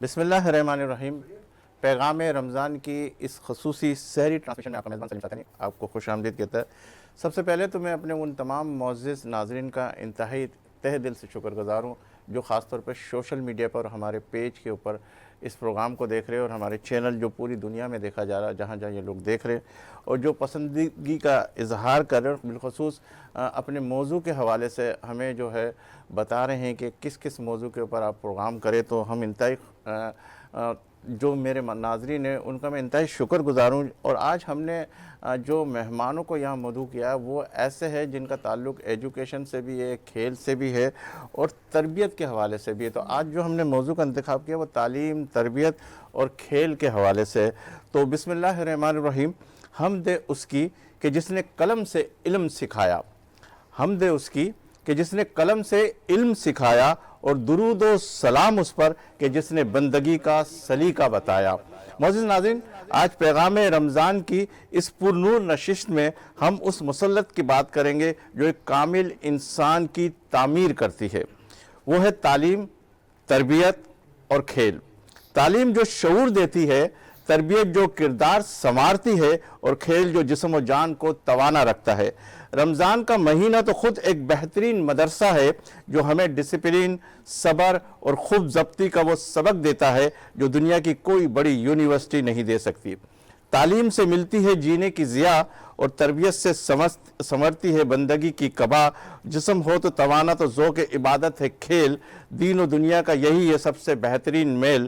بسم اللہ الرحمن الرحیم۔ پیغام رمضان کی اس خصوصی سحری ٹرانسمیشن میں آپ کا میزبان سلیم ساتھی آپ کو خوش آمدید کہتا ہے۔ سب سے پہلے تو میں اپنے ان تمام معزز ناظرین کا انتہائی تہ دل سے شکر گزار ہوں جو خاص طور پر سوشل میڈیا پر ہمارے پیج کے اوپر اس پروگرام کو دیکھ رہے ہیں، اور ہمارے چینل جو پوری دنیا میں دیکھا جا رہا ہے، جہاں جہاں یہ لوگ دیکھ رہے ہیں اور جو پسندیدگی کا اظہار کر رہے ہیں، بالخصوص اپنے موضوع کے حوالے سے ہمیں جو ہے بتا رہے ہیں کہ کس کس موضوع کے اوپر آپ پروگرام کریں، تو ہم انتہائی جو میرے ناظرین ہیں ان کا میں انتہائی شکر گزار ہوں۔ اور آج ہم نے جو مہمانوں کو یہاں مدعو کیا وہ ایسے ہیں جن کا تعلق ایجوکیشن سے بھی ہے، کھیل سے بھی ہے اور تربیت کے حوالے سے بھی ہے۔ تو آج جو ہم نے موضوع کا انتخاب کیا وہ تعلیم، تربیت اور کھیل کے حوالے سے ہے۔ تو بسم اللہ الرحمن الرحیم۔ حمد اس کی کہ جس نے قلم سے علم سکھایا، حمد اس کی کہ جس نے قلم سے علم سکھایا، اور درود و سلام اس پر کہ جس نے بندگی کا سلیقہ بتایا۔ معزز ناظرین، آج پیغام رمضان کی اس پر نور نشست میں ہم اس مسلط کی بات کریں گے جو ایک کامل انسان کی تعمیر کرتی ہے، وہ ہے تعلیم، تربیت اور کھیل۔ تعلیم جو شعور دیتی ہے، تربیت جو کردار سنوارتی ہے، اور کھیل جو جسم و جان کو توانا رکھتا ہے۔ رمضان کا مہینہ تو خود ایک بہترین مدرسہ ہے جو ہمیں ڈسپلین، صبر اور خوب ضبطی کا وہ سبق دیتا ہے جو دنیا کی کوئی بڑی یونیورسٹی نہیں دے سکتی۔ تعلیم سے ملتی ہے جینے کی ضیاء، اور تربیت سے سنورتی ہے بندگی کی قبا۔ جسم ہو تو توانا، تو ذوق عبادت ہے کھیل، دین و دنیا کا یہی ہے سب سے بہترین میل۔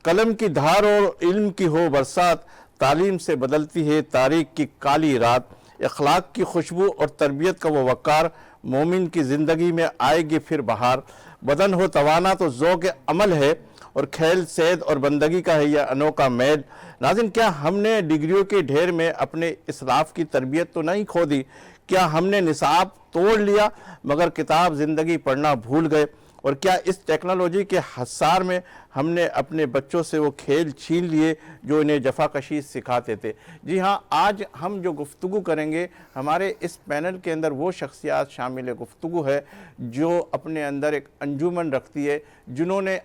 قلم کی دھار اور علم کی ہو برسات، تعلیم سے بدلتی ہے تاریک کی کالی رات۔ اخلاق کی خوشبو اور تربیت کا وہ وقار، مومن کی زندگی میں آئے گی پھر بہار۔ بدن ہو توانا تو ذوق عمل ہے، اور کھیل صحت اور بندگی کا ہے یہ انوکھا میل۔ ناظرین، کیا ہم نے ڈگریوں کے ڈھیر میں اپنے اسلاف کی تربیت تو نہیں کھو دی؟ کیا ہم نے نصاب توڑ لیا مگر کتاب زندگی پڑھنا بھول گئے؟ اور کیا اس ٹیکنالوجی کے حصار میں ہم نے اپنے بچوں سے وہ کھیل چھین لیے جو انہیں جفا کشی سکھاتے تھے؟ جی ہاں، آج ہم جو گفتگو کریں گے، ہمارے اس پینل کے اندر وہ شخصیات شامل گفتگو ہے جو اپنے اندر ایک انجمن رکھتی ہے، جنہوں نے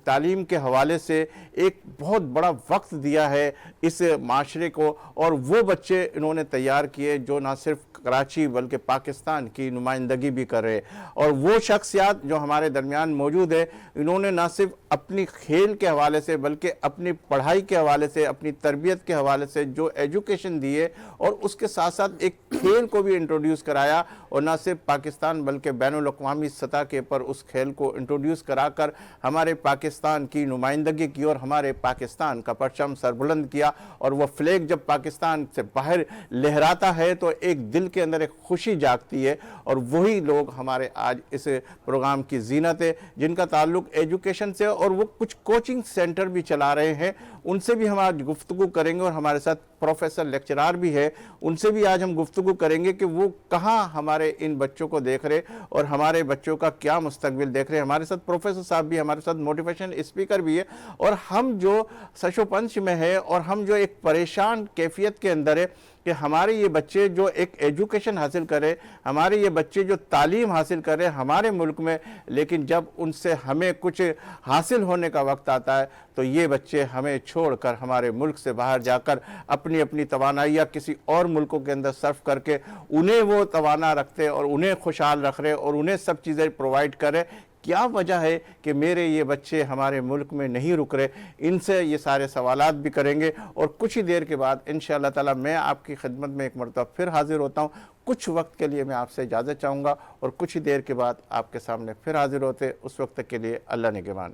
تعلیم کے حوالے سے ایک بہت بڑا وقت دیا ہے اس معاشرے کو، اور وہ بچے انہوں نے تیار کیے جو نہ صرف کراچی بلکہ پاکستان کی نمائندگی بھی کر رہے۔ اور وہ شخصیات جو ہمارے درمیان موجود ہے، انہوں نے نہ صرف اپنی کھیل کے حوالے سے بلکہ اپنی پڑھائی کے حوالے سے، اپنی تربیت کے حوالے سے جو ایجوکیشن دیے، اور اس کے ساتھ ساتھ ایک کھیل کو بھی انٹروڈیوس کرایا، اور نہ صرف پاکستان بلکہ بین الاقوامی سطح کے پر اس کھیل کو انٹروڈیوس کرا کر ہمارے پاکستان کی نمائندگی کی اور ہمارے پاکستان کا پرچم سربلند کیا۔ اور وہ فلیگ جب پاکستان سے باہر لہراتا ہے تو ایک دل کے اندر ایک خوشی جاگتی ہے، اور وہی لوگ ہمارے آج اس پروگرام کی زینت ہے جن کا تعلق ایجوکیشن سے، اور وہ کچھ کوچنگ سینٹر بھی چلا رہے ہیں۔ ان سے بھی ہم آج گفتگو کریں گے، اور ہمارے ساتھ پروفیسر لیکچرار بھی ہے، ان سے بھی آج ہم گفتگو کریں گے کہ وہ کہاں ہمارے ان بچوں کو دیکھ رہے اور ہمارے بچوں کا کیا مستقبل دیکھ رہے۔ ہمارے ساتھ پروفیسر صاحب بھی، ہمارے ساتھ موٹیویشن اسپیکر بھی ہے، اور ہم جو سش و پنچ میں ہے اور ہم جو ایک پریشان کیفیت کے اندر ہے کہ ہمارے یہ بچے جو ایک ایجوکیشن حاصل کرے، ہمارے یہ بچے جو تعلیم حاصل کرے ہمارے ملک میں، لیکن جب ان سے ہمیں کچھ حاصل ہونے کا وقت آتا ہے تو یہ بچے ہمیں چھوڑ کر ہمارے ملک سے باہر جا کر اپنی توانائیاں کسی اور ملکوں کے اندر صرف کر کے انہیں وہ توانا رکھتے اور انہیں خوشحال رکھ رہے اور انہیں سب چیزیں پرووائڈ کرے۔ کیا وجہ ہے کہ میرے یہ بچے ہمارے ملک میں نہیں رک رہے؟ ان سے یہ سارے سوالات بھی کریں گے، اور کچھ ہی دیر کے بعد انشاءاللہ تعالی میں آپ کی خدمت میں ایک مرتبہ پھر حاضر ہوتا ہوں۔ کچھ وقت کے لیے میں آپ سے اجازت چاہوں گا، اور کچھ ہی دیر کے بعد آپ کے سامنے پھر حاضر ہوتے۔ اس وقت تک کے لیے اللہ نگہبان۔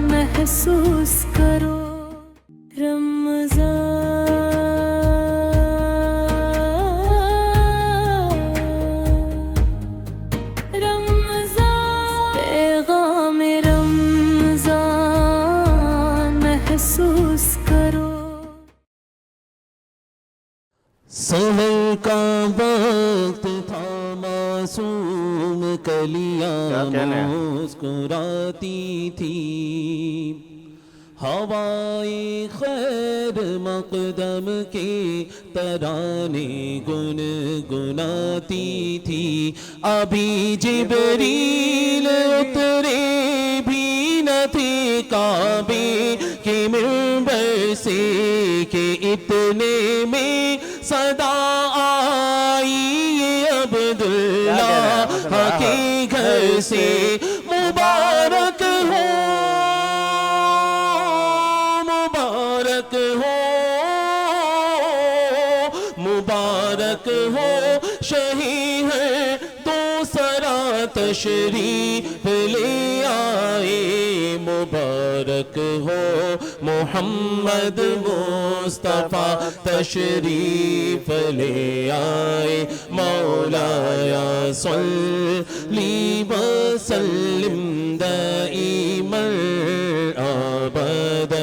محسوس کرو رمضان، پیغام رمضان محسوس کرو۔ سحر کا وقت تھا، معصوم کلیاں مسکراتی تھی، ہوائے خیر مقدم کے ترانے گنگناتی تھی ابھی جبریل اترے بھی نہ تھے کعبے کے منبر سے کہ اتنے میں صدا آئی عبداللہ کے گھر سے مبارک ہو مبارک ہو مبارک ہو شہید ہے دوسرا تشریف لے آئے مبارک ہو محمد مصطفیٰ تشریف لے آئے مولایا صلی وسلم دائما ابدا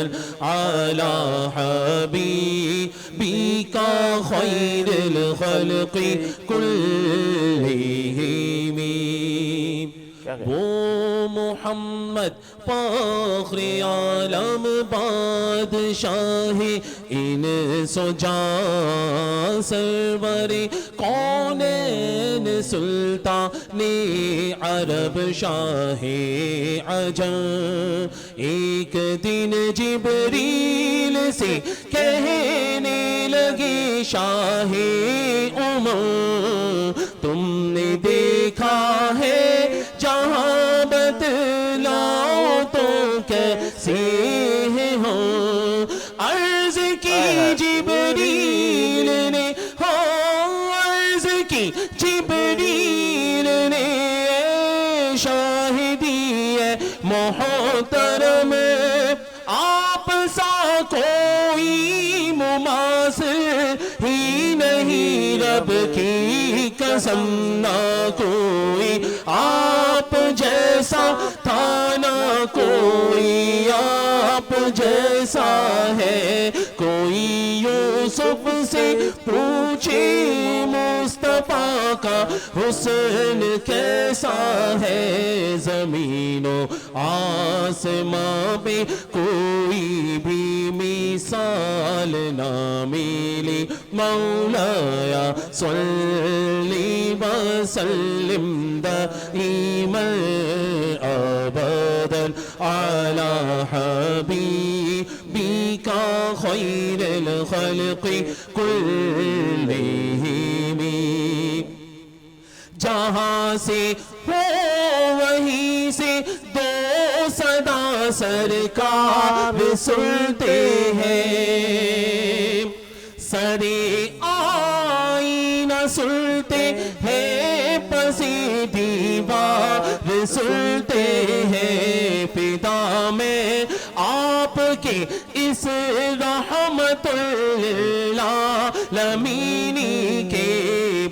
علی حبیبک خیر الخلق کلہم وہ محمد فخر عالم بادشاہ ان سجا سرور کونین سلطان عرب شاہ عجم ایک دن جبریل سے کہنے لگے شاہ عمر تم نے دیکھا ہے جہاں بتلاؤ تو کیسے ہو عرض کی جبریل نے عرض کی جبریل نے شاہدی ہے محترم آپ سا کوئی مماثل ہی نہیں رب کی قسم نہ کوئی آپ جیسا تھا نہ کوئی آپ جیسا ہے کوئی یوسف سے پوچھے مصطفیٰ کا حسن کیسا ہے زمین و آسماں پہ کوئی بھی مثال نہ ملی مولایا صلی وسلم دائما ابدا علی حبیبک خیر الخلق کلہم جہاں سے ہو وہیں سے دو صدا سرکار سنتے ہیں سرے آئینہ سنتے ہیں پسی دیوار سنتے ہیں فدا میں آپ کے اس رحمت للعالمین کے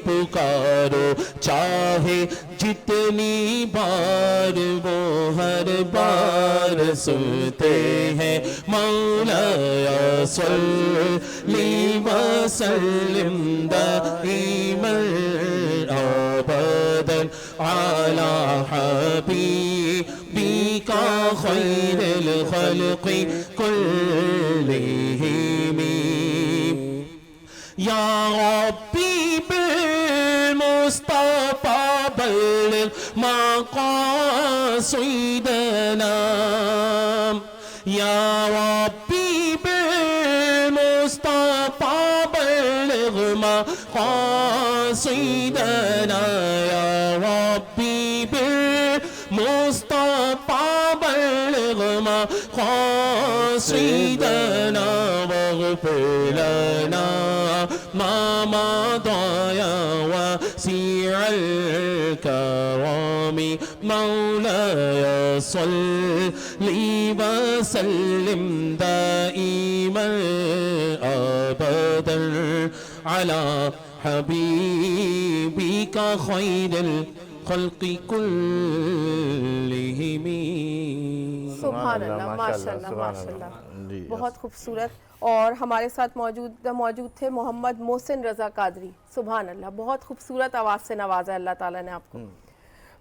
پکارو چاہے جتنی بار وہ ہر بار سنتے ہیں مولایا صلی وسلم دائما ابدا علی حبیبک خیر الخلق کلہم یا ربی بالمصطفیٰ بلغ مقاصدنا یا ربی بالمصطفیٰ بلغ مقاصدنا یا ربی بالمصطفیٰ بلغ مقاصدنا واغفر لنا ما مضى وسيع الكرام مولاي صل وسلم دائما ابدا على حبيبك خير الخلق كلهم سبحان اللہ ماشاء اللہ ماشاء اللہ بہت خوبصورت. اور ہمارے ساتھ موجود تھے محمد محسن رضا قادری. سبحان اللہ بہت خوبصورت آواز سے نوازا اللہ تعالیٰ نے آپ کو.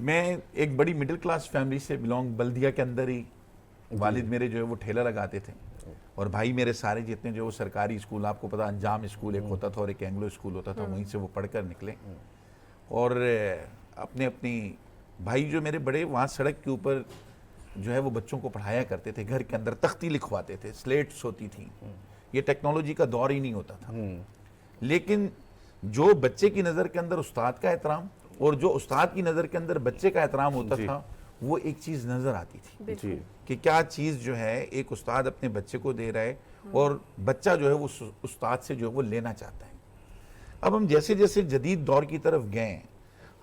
میں ایک بڑی مڈل کلاس فیملی سے بلونگ، بلدیہ کے اندر ہی والد میرے جو ہے وہ ٹھیلا لگاتے تھے، اور بھائی میرے سارے جتنے جو وہ سرکاری اسکول، آپ کو پتا انجام اسکول ایک ہوتا تھا اور ایک اینگلو اسکول ہوتا تھا، وہیں سے وہ پڑھ کر نکلے. اور اپنی بھائی جو میرے بڑے وہاں سڑک کے اوپر جو ہے وہ بچوں کو پڑھایا کرتے تھے، گھر کے اندر تختی لکھواتے تھے، سلیٹس ہوتی تھیں. یہ ٹیکنالوجی کا دور ہی نہیں ہوتا تھا. لیکن جو بچے کی نظر کے اندر استاد کا احترام اور جو استاد کی نظر کے اندر بچے کا احترام ہوتا تھا، وہ ایک چیز نظر آتی تھی کہ کیا چیز جو ہے ایک استاد اپنے بچے کو دے رہا ہے اور بچہ جو ہے وہ استاد سے جو ہے وہ لینا چاہتا ہے. اب ہم جیسے جیسے جدید دور کی طرف گئے ہیں،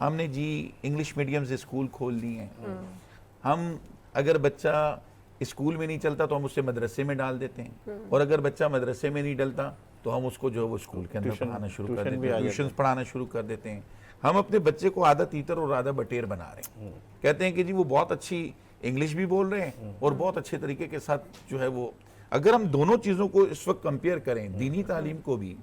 ہم نے جی انگلش میڈیم سے اسکول کھول لیے ہیں. ہم اگر بچہ اسکول میں نہیں چلتا تو ہم اسے مدرسے میں ڈال دیتے ہیں، اور اگر بچہ مدرسے میں نہیں ڈلتا تو ہم اس کو جو ہے وہ اسکول کے اندر پڑھانا شروع کر دیتے ہیں، ٹیوشنز پڑھانا شروع کر دیتے ہیں. ہم اپنے بچے کو آدھا تیتر اور آدھا بٹیر بنا رہے ہیں. کہتے ہیں کہ جی وہ بہت اچھی انگلش بھی بول رہے ہیں اور بہت اچھے طریقے کے ساتھ جو ہے وہ، اگر ہم دونوں چیزوں کو اس وقت کمپیئر کریں، دینی تعلیم کو بھی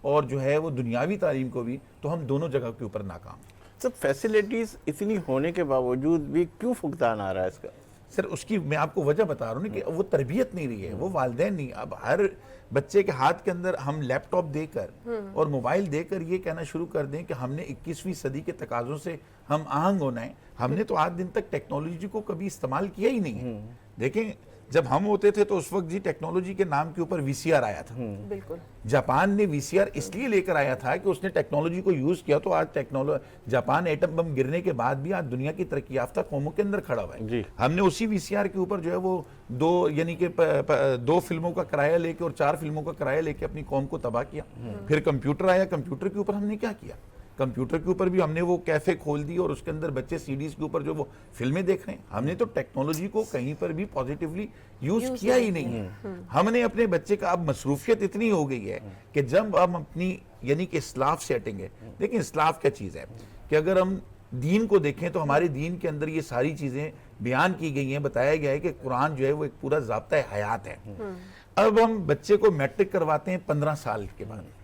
اور جو ہے وہ دنیاوی تعلیم کو بھی، تو ہم دونوں جگہ کے اوپر ناکام ہیں. سب فیسیلیٹیز اتنی ہونے کے باوجود بھی کیوں فقدان آ رہا ہے اس کا؟ سر اس کی میں آپ کو وجہ بتا رہا ہوں کہ وہ تربیت نہیں رہی ہے، وہ والدین نہیں. اب ہر بچے کے ہاتھ کے اندر ہم لیپ ٹاپ دے کر اور موبائل دے کر یہ کہنا شروع کر دیں کہ ہم نے 21ویں صدی کے تقاضوں سے ہم آہنگ ہونا ہے. ہم نے تو آج دن تک ٹیکنالوجی کو کبھی استعمال کیا ہی نہیں ہے. دیکھیں جب ہم ہوتے تھے تو اس وقت جی ٹیکنالوجی کے نام کے اوپر وی سی آر آیا تھا. بالکل. جاپان نے وی سی آر اس لیے لے کر آیا تھا کہ اس نے ٹیکنالوجی کو یوز کیا، تو آج جاپان ایٹم بم گرنے کے بعد بھی آج دنیا کی ترقی یافتہ قوموں کے اندر کھڑا ہوا ہے. ہم نے اسی وی سی آر کے اوپر جو ہے وہ دو فلموں کا کرایہ لے کے اور 4 فلموں کا کرایہ لے کے اپنی قوم کو تباہ کیا. پھر کمپیوٹر آیا، کمپیوٹر کے اوپر ہم نے کیا کیا؟ کمپیوٹر کے اوپر بھی ہم نے وہ کیفے کھول دی اور اس کے اندر بچے سی ڈیز کے اوپر جو وہ فلمیں دیکھ رہے ہیں. ہم نے تو ٹیکنالوجی کو کہیں پر بھی پازیٹیولی یوز کیا ہی نہیں ہے. ہم نے اپنے بچے کا اب مصروفیت اتنی ہو گئی ہے کہ جب ہم اپنی یعنی کہ اسلاف سیٹنگ ہے. دیکھیں اسلاف کیا چیز ہے کہ اگر ہم دین کو دیکھیں تو ہمارے دین کے اندر یہ ساری چیزیں بیان کی گئی ہیں. بتایا گیا ہے کہ قرآن جو ہے وہ ایک پورا ضابطہ حیات ہے. اب ہم بچے کو میٹرک کرواتے ہیں 15 سال کے بعد،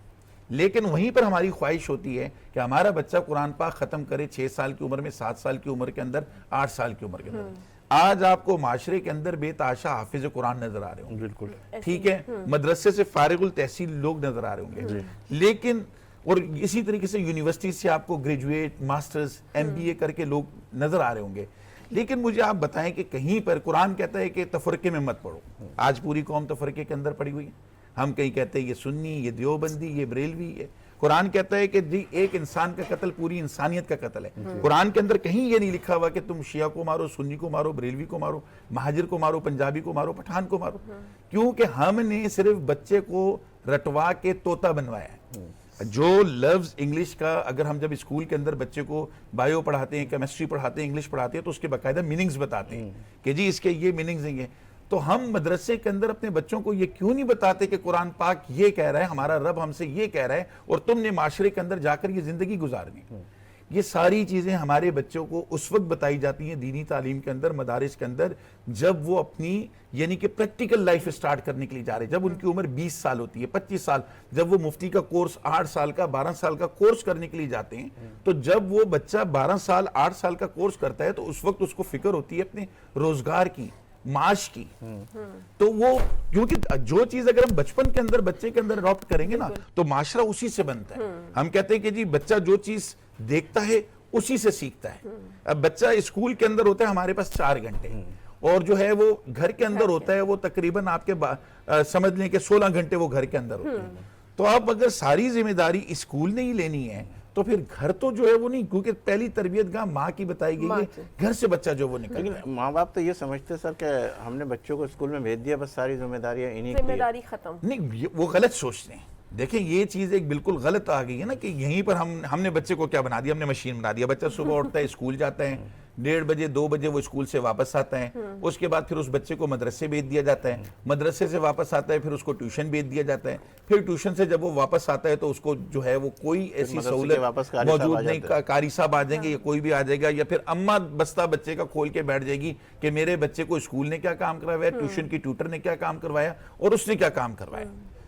لیکن وہیں پر ہماری خواہش ہوتی ہے کہ ہمارا بچہ قرآن پاک ختم کرے 6 سال کی عمر میں، 7 سال کی عمر کے اندر، 8 سال کی عمر کے اندر. آج آپ کو معاشرے کے اندر بے تحاشا حافظ قرآن نظر آ رہے ہوں. بالکل ٹھیک ہے، مدرسے سے فارغ التحصیل لوگ نظر آ رہے ہوں گے. لیکن اور اسی طریقے سے یونیورسٹی سے آپ کو گریجویٹ، ماسٹرز، ایم بی اے کر کے لوگ نظر آ رہے ہوں گے. لیکن مجھے آپ بتائیں کہ کہیں پر قرآن کہتا ہے کہ تفرقے میں مت پڑھو. آج پوری قوم تفرقے کے اندر پڑی ہوئی ہے. ہم کہیں کہتے ہیں یہ سنی، یہ دیوبندی، یہ بریلوی ہے. قرآن کہتا ہے کہ جی ایک انسان کا قتل پوری انسانیت کا قتل ہے. قرآن کے اندر کہیں یہ نہیں لکھا ہوا کہ تم شیعہ کو مارو، سنی کو مارو، بریلوی کو مارو، مہاجر کو مارو، پنجابی کو مارو، پٹھان کو مارو. کیونکہ ہم نے صرف بچے کو رٹوا کے طوطا بنوایا ہے. جو لفظ انگلش کا اگر ہم جب اسکول کے اندر بچے کو بایو پڑھاتے ہیں، کیمسٹری پڑھاتے ہیں، انگلش پڑھاتے ہیں تو اس کے باقاعدہ میننگز بتاتے ہیں کہ جی اس کے یہ میننگز ہیں. تو ہم مدرسے کے اندر اپنے بچوں کو یہ کیوں نہیں بتاتے کہ قرآن پاک یہ کہہ رہا ہے، ہمارا رب ہم سے یہ کہہ رہا ہے اور تم نے معاشرے کے اندر جا کر یہ زندگی گزارنی. یہ ساری چیزیں ہمارے بچوں کو اس وقت بتائی جاتی ہیں دینی تعلیم کے اندر، مدارس کے اندر، جب وہ اپنی یعنی کہ پریکٹیکل لائف سٹارٹ کرنے کے لیے جا رہے ہیں. جب ان کی عمر 20 سال ہوتی ہے، 25 سال، جب وہ مفتی کا کورس 8 سال کا، 12 سال کا کورس کرنے کے لیے جاتے ہیں، تو جب وہ بچہ 12 سال 8 سال کا کورس کرتا ہے تو اس وقت اس کو فکر ہوتی ہے اپنے روزگار کی، معاش کی. تو وہ کیونکہ جو چیز اگر ہم بچپن کے اندر بچے کے اندر اڈاپٹ کریں گے نا تو معاشرہ اسی سے بنتا ہے. ہم کہتے ہیں کہ جی بچہ جو چیز دیکھتا ہے اسی سے سیکھتا ہے. اب بچہ اسکول کے اندر ہوتا ہے ہمارے پاس 4 گھنٹے اور جو ہے وہ گھر کے اندر ہوتا ہے وہ تقریباً آپ کے سمجھ لیں کہ 16 گھنٹے وہ گھر کے اندر ہوتے ہیں. تو آپ اگر ساری ذمہ داری اسکول نے ہی لینی ہے تو پھر گھر تو جو ہے وہ نہیں، کیونکہ پہلی تربیت گاہ ماں کی بتائی گئی ہے، گھر سے بچہ جو وہ نکل. لیکن ماں باپ تو یہ سمجھتے سر کہ ہم نے بچوں کو اسکول میں بھیج دیا، بس ساری ذمہ داریاں انہی کی، ذمہ داری ختم. نہیں، وہ غلط سوچتے ہیں. دیکھیں یہ چیز ایک بالکل غلط آ گئی ہے نا کہ یہیں پر ہم نے بچے کو کیا بنا دیا، ہم نے مشین بنا دیا. بچہ صبح اٹھتا ہے، اسکول جاتا ہے، 1:30 بجے 2 بجے وہ اسکول سے واپس آتا ہے. اس کے بعد پھر اس بچے کو مدرسے بھیج دیا جاتا ہے، مدرسے سے واپس آتا ہے، پھر اس کو ٹیوشن بھیج دیا جاتا ہے. پھر ٹیوشن سے جب وہ واپس آتا ہے تو اس کو جو ہے وہ کوئی ایسی سہولت موجود نہیں، قاری صاحب آ جائیں گے یا کوئی بھی آ جائے گا، یا پھر اماں بستہ بچے کا کھول کے بیٹھ جائے گی کہ میرے بچے کو اسکول نے کیا کام کروایا، ٹیوشن کی ٹیوٹر نے کیا کام کروایا اور اس نے کیا کام کروایا.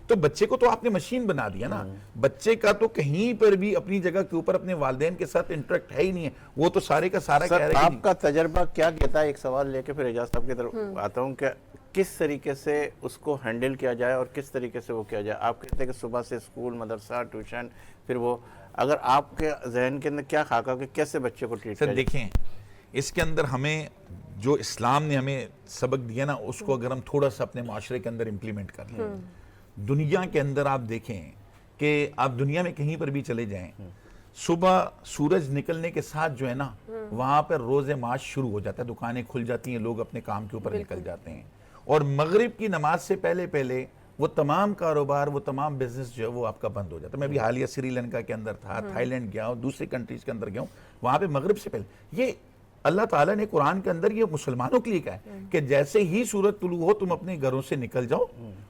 تو بچے کو تو آپ نے مشین بنا دیا نا. بچے کا تو کہیں پر بھی اپنی جگہ کے اوپر اپنے والدین کے ساتھ انٹریکٹ ہے ہی نہیں ہے, وہ تو سارے کا سارا کہہ سر رہے ہیں. آپ کا تجربہ کیا کہتا ہے, ایک سوال لے کے پھر اعجاز صاحب کی طرف آتا ہوں, کہ کس طریقے سے اس کو ہینڈل کیا جائے اور کس طریقے سے وہ کیا جائے؟ آپ کہتے ہیں کہ صبح سے اسکول, مدرسہ, ٹیوشن, پھر وہ, اگر آپ کے ذہن کے اندر کیا خاکہ کہ کیسے بچے کو ٹریٹ کیا سر جائے؟ دیکھیں, اس کے اندر ہمیں جو اسلام نے ہمیں سبق دیا نا, اس کو اگر ہم تھوڑا سا اپنے معاشرے کے اندر امپلیمنٹ کر لیں. دنیا کے اندر آپ دیکھیں کہ آپ دنیا میں کہیں پر بھی چلے جائیں, صبح سورج نکلنے کے ساتھ جو ہے نا, وہاں پر روز معاش شروع ہو جاتا ہے, دکانیں کھل جاتی ہیں, لوگ اپنے کام کے اوپر نکل جاتے ہیں, اور مغرب کی نماز سے پہلے وہ تمام کاروبار, وہ تمام بزنس جو ہے وہ آپ کا بند ہو جاتا ہے. میں بھی حالیہ سری لنکا کے اندر تھا, تھائی لینڈ گیا ہوں, دوسری کنٹریز کے اندر گیا ہوں, وہاں پہ مغرب سے پہلے یہ اللہ تعالیٰ نے قرآن کے اندر یہ مسلمانوں کے لیے کہا ہے کہ جیسے ہی سورج طلوع ہو تم اپنے گھروں سے نکل جاؤ,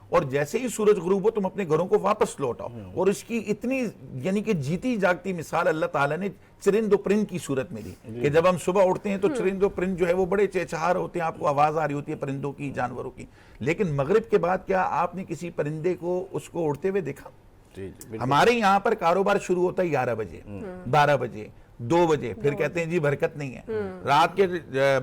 اور جیسے ہی سورج غروب ہو تم اپنے گھروں کو واپس لوٹ آؤ. اور اس کی اتنی یعنی کہ جیتی جاگتی مثال اللہ تعالیٰ نے چرند و پرند کی صورت میں دی, کہ جب ہم صبح اٹھتے ہیں تو چرند و پرند جو ہے وہ بڑے چہچہار ہوتے ہیں, آپ کو آواز آ رہی ہوتی ہے پرندوں کی, جانوروں کی. لیکن مغرب کے بعد کیا آپ نے کسی پرندے کو اس کو اڑتے ہوئے دیکھا؟ ہمارے یہاں پر کاروبار شروع ہوتا ہے 11 بجے, 12 بجے, 2 بجے, پھر کہتے ہیں جی برکت نہیں ہے. رات کے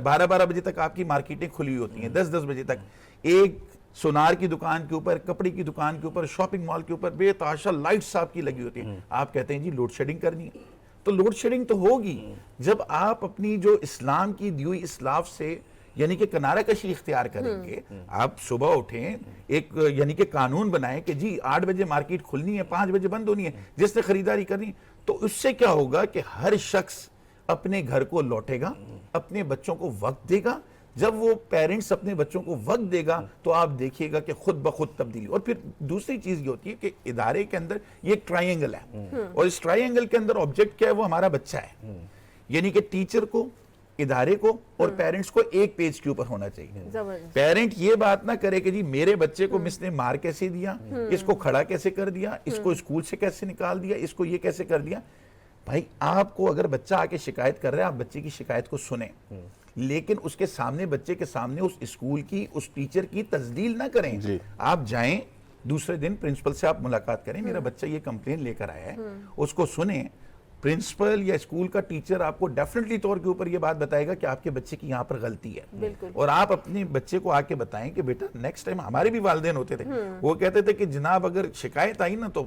12 بجے تک آپ کی مارکیٹیں کھلی ہوتی ہیں, 10 بجے تک ایک سونار کی دکان کے اوپر, کپڑے کی دکان کے اوپر, شاپنگ مال کے اوپر بے تحاشا لائٹس آپ کی لگی ہوتی ہیں. آپ کہتے ہیں جی لوڈ شیڈنگ کرنی ہے. تو لوڈ شیڈنگ تو ہوگی جب آپ اپنی جو اسلام کی دی ہوئی اسلاف سے یعنی کہ کنارہ کشی اختیار کریں گے. آپ صبح اٹھیں, ایک یعنی کہ قانون بنائیں کہ جی 8 بجے مارکیٹ کھلنی ہے, 5 بجے بند ہونی ہے, جس نے خریداری کرنی. تو اس سے کیا ہوگا کہ ہر شخص اپنے گھر کو لوٹے گا, اپنے بچوں کو وقت دے گا. جب وہ پیرنٹس اپنے بچوں کو وقت دے گا تو آپ دیکھیے گا کہ خود بخود تبدیلی. اور پھر دوسری چیز یہ ہوتی ہے کہ ادارے کے اندر یہ ایک ٹرائی اینگل ہے, اور اس ٹرائی اینگل کے اندر آبجیکٹ کیا ہے, وہ ہمارا بچہ ہے. یعنی کہ ٹیچر کو, ادارے کو اور پیرنٹس کو ایک پیج کے اوپر ہونا چاہیے. پیرنٹ یہ بات نہ کرے کہ جی میرے بچے کو مس نے مار کیسے دیا, اس کو کھڑا کیسے کر دیا, اس کو اسکول سے کیسے نکال دیا, اس کو یہ کیسے کر دیا. بھائی آپ کو اگر بچہ آ کے شکایت کر رہا ہے, آپ بچے کی شکایت کو سنیں, لیکن اس کے سامنے, بچے کے سامنے اس اسکول کی, اس ٹیچر کی تجلیل نہ کریں. آپ جائیں دوسرے دن پرنسپل سے آپ ملاقات کریں, میرا بچہ یہ کمپلین لے کر آیا ہے, اس کو سنیں. پرنسپل یا اسکول کا ٹیچر آپ کو ڈیفینیٹلی طور کے اوپر یہ بات بتائے گا کہ آپ کے بچے کی یہاں پر غلطی ہے, اور آپ اپنے بچے کو آ کے بتائیں کہ بیٹا نیکسٹ ٹائم. ہمارے بھی والدین ہوتے تھے, وہ کہتے تھے کہ جناب اگر شکایت آئی نا تو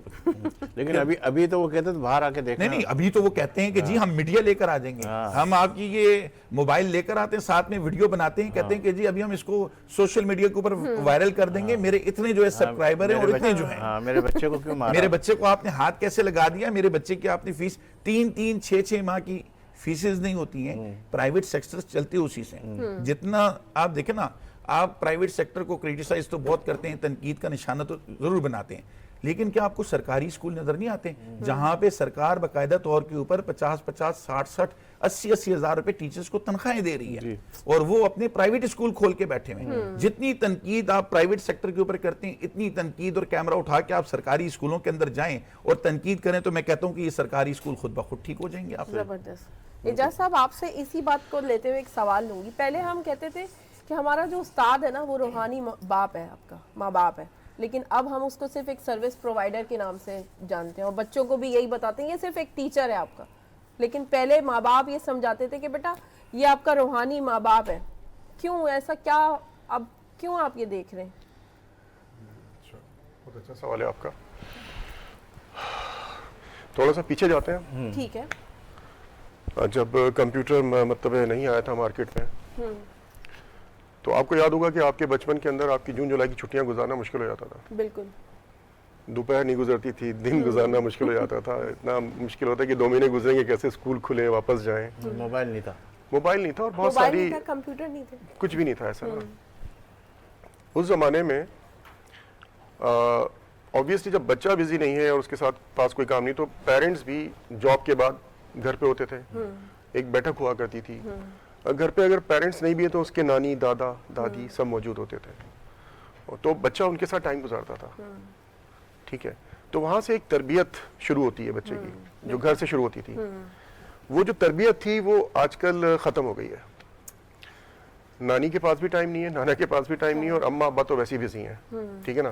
لیکن ابھی تو وہ کہتے ہیں باہر آ کے دیکھنا. نہیں, ابھی تو وہ کہتے ہیں کہ جی ہم میڈیا لے کر آ جائیں گے, ہم آپ کی یہ موبائل لے کر آتے ہیں, ساتھ میں ویڈیو بناتے ہیں, کہتے ہیں کہ جی ابھی ہم اس کو سوشل میڈیا کے اوپر وائرل کر دیں گے, میرے اتنے جو ہے سبسکرائبر ہیں اور اتنے جو ہیں, میرے بچے کو کیوں مارا, میرے بچے کو آپ نے ہاتھ کیسے لگا دیا, میرے بچے کی آپ نے فیس 3-6 ماہ کی فیسز نہیں ہوتی ہیں. پرائیویٹ سیکٹر چلتے اسی سے. جتنا آپ دیکھیں نا, آپ پرائیویٹ سیکٹر کو کریٹیسائز تو بہت کرتے ہیں, تنقید کا نشانہ تو ضرور بناتے ہیں, لیکن کیا آپ کو سرکاری اسکول نظر نہیں آتے جہاں پہ سرکار باقاعدہ طور کے اوپر 50-50, 60-60, 80-80 ہزار روپے ٹیچرز کو تنخواہیں دے رہی ہے, اور وہ اپنے پرائیویٹ اسکول کھول کے بیٹھے ہیں. جتنی تنقید آپ پرائیویٹ سیکٹر کے اوپر کرتے ہیں, اتنی تنقید اور کیمرہ اٹھا کے آپ سرکاری اسکولوں کے اندر جائیں اور تنقید کریں, تو میں کہتا ہوں کہ یہ سرکاری اسکول خود بخود ٹھیک ہو جائیں گے. آپ زبردست. اعجاز صاحب, آپ سے اسی بات کو لیتے ہوئے ایک سوال لوں گی. پہلے ہم کہتے تھے کہ ہمارا جو استاد ہے نا وہ روحانی باپ ہے, آپ کا ماں باپ ہے, لیکن اب ہم اس کو صرف ایک سروس پرووائڈر کے نام سے جانتے ہیں, اور بچوں کو بھی یہی بتاتے ہیں یہ صرف ایک ٹیچر ہے آپ کا. لیکن پہلے ماں باپ یہ سمجھاتے تھے کہ بیٹا یہ آپ کا روحانی ماں باپ ہے. کیوں ایسا, کیا اب کیوں آپ یہ دیکھ رہے ہیں؟ بہت اچھا سوال ہے آپ کا. تھوڑا سا پیچھے جاتے ہیں. ٹھیک ہے. جب کمپیوٹر مطلب نہیں آیا تھا مارکیٹ میں, تو آپ کو یاد ہوگا کہ آپ کے بچپن کے اندر آپ کی جون جولائی کی چھٹیاں گزارنا مشکل ہو جاتا تھا. بالکل. دوپہر نہیں گزرتی تھی, دن گزارنا مشکل ہو جاتا تھا. اتنا مشکل ہوتا ہے کہ 2 مہینے گزریں گے کیسے, اسکول کھلے واپس جائیں. موبائل نہیں تھا, موبائل نہیں تھا, اور بہت ساری کمپیوٹر نہیں تھے, کچھ بھی نہیں تھا ایسا. اس زمانے میں obviously جب بچہ بزی نہیں ہے اور اس کے ساتھ پاس کوئی کام نہیں, تو پیرنٹس بھی جاب کے بعد گھر پہ ہوتے تھے. ایک بیٹھک ہوا کرتی تھی گھر پہ. اگر پیرنٹس نہیں بھی ہے تو اس کے نانی, دادا, دادی سب موجود ہوتے تھے, تو بچہ ان کے ساتھ ٹائم گزارتا تھا. ٹھیک ہے, تو وہاں سے ایک تربیت شروع ہوتی ہے بچے کی, جو گھر سے شروع ہوتی تھی. وہ جو تربیت تھی وہ آج کل ختم ہو گئی ہے. نانی کے پاس بھی ٹائم نہیں ہے, نانا کے پاس بھی ٹائم نہیں ہے, اور اماں ابا تو ویسے ہی بزی ہیں. ٹھیک ہے نا.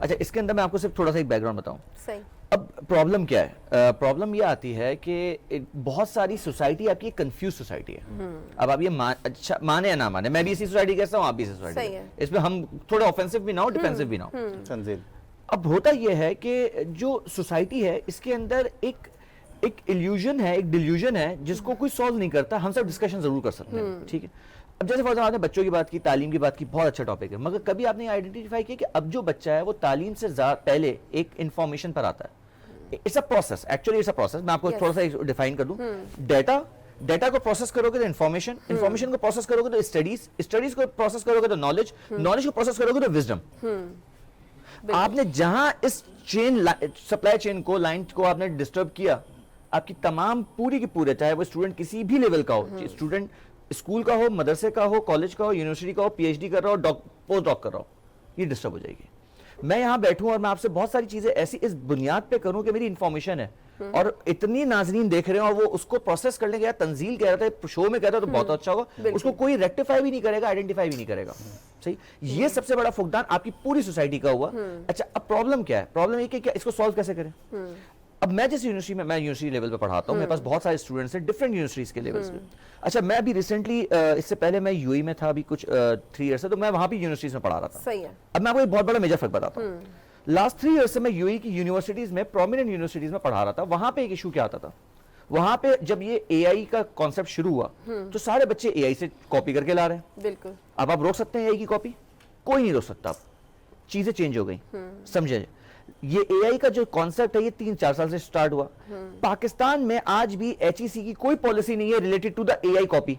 اچھا اس کے اندر میں آپ کو صرف تھوڑا سا ایک بیک گراؤنڈ بتاؤں. صحیح. اب پرابلم کیا ہے؟ پرابلم یہ آتی ہے کہ بہت ساری سوسائٹی آپ کی کنفیوز سوسائٹی ہے. اب آپ یہ اچھا مانے یا نہ مانے, میں بھی اسی سوسائٹی کہتا ہوں, آپ بھی اسی سوسائٹی, اس میں ہم تھوڑا آفینسو بھی نہ ہو, ڈیفینسو بھی نہ ہو. تنزیل. اب ہوتا یہ ہے کہ جو سوسائٹی ہے اس کے اندر ایک ایلیوژن ہے, ایک ڈیلیوژن ہے جس کو کوئی سالو نہیں کرتا. ہم سب ڈسکشن ضرور کر سکتے ہیں, ٹھیک ہے. اب جیسے فار ایگزامپل آپ نے بچوں کی بات کی, تعلیم کی بات کی, بہت اچھا ٹاپک ہے, مگر کبھی آپ نے آئیڈینٹیفائی کیا کہ اب جو بچہ ہے وہ تعلیم سے پہلے ایک انفارمیشن پر آتا ہے. It's a process, actually it's a process. میں آپ کو تھوڑا سا ڈیفائن کر دوں. ڈیٹا کو پروسیس کرو گے تو انفارمیشن, انفارمیشن کو پروسیس کرو گے تو اسٹڈیز, اسٹڈیز کو پروسیس کرو گے تو نالج, نالج کو پروسیس کرو گے تو وزڈم. آپ نے جہاں اس چین, سپلائی چین کو, لائن کو آپ نے ڈسٹرب کیا, آپ کی تمام پوری کی پورے, چاہے وہ اسٹوڈنٹ کسی بھی لیول کا ہو, اسٹوڈنٹ اسکول کا ہو, مدرسے کا ہو, کالج کا ہو, یونیورسٹی کا ہو, پی ایچ ڈی کر رہا ہو, پوسٹ ڈاک کر رہا ہو, یہ ڈسٹرب ہو جائے گی. میں یہاں بیٹھوں اور میں آپ سے بہت ساری چیزیں ایسی اس بنیاد پہ کروں کہ میری انفارمیشن ہے اور اتنی ناظرین دیکھ رہے ہیں اور وہ اس کو پروسیس کرنے کے بعد تنزیل کہہ رہا تھا, شو میں کہتا تو بہت اچھا ہوگا, اس کو کوئی ریکٹیفائی بھی نہیں کرے گا, آئیڈینٹیفائی بھی نہیں کرے گا. صحیح, یہ سب سے بڑا فقدان آپ کی پوری سوسائٹی کا ہوا. اچھا اب پرابلم کیا ہے؟ پرابلم یہ کہ اس کو سالو کیسے کریں. اب میں جس یونیورسٹی میں یونیورسٹی لیول پہ پڑھاتا ہوں, میرے پاس بہت سارے اسٹوڈنٹس ہیں ڈفرینٹ یونیورسٹیز کے لیولس پہ. اچھا میں ابھی ریسنٹلی, اس سے پہلے میں یو اے میں تھا ابھی کچھ 3 ایئر سے, تو میں وہاں بھی یونیورسٹیز میں پڑھا رہا تھا. صحیح ہے. اب میں آپ کو ایک بہت بڑا میجر فرق بتاتا ہوں. لاسٹ 3 ایئر سے میں یو اے کی یونیورسٹیز میں, پرومیننٹ یونیورسٹیز میں پڑھا رہا تھا. وہاں پہ ایک ایشو کیا آتا تھا, وہاں پہ جب یہ اے آئی کا کانسیپٹ شروع ہوا تو سارے بچے اے آئی سے کاپی کر کے لا رہے ہیں. بالکل. اب آپ روک سکتے ہیں اے آئی کی کاپی؟ کوئی نہیں روک سکتا. اب چیزیں چینج ہو گئی, سمجھے. یہ اے آئی کا جو کانسیپٹ ہے یہ 3-4 سال سے سٹارٹ ہوا. پاکستان میں آج بھی ایچ ای سی کی کوئی پالیسی نہیں ہے related to the A I copy.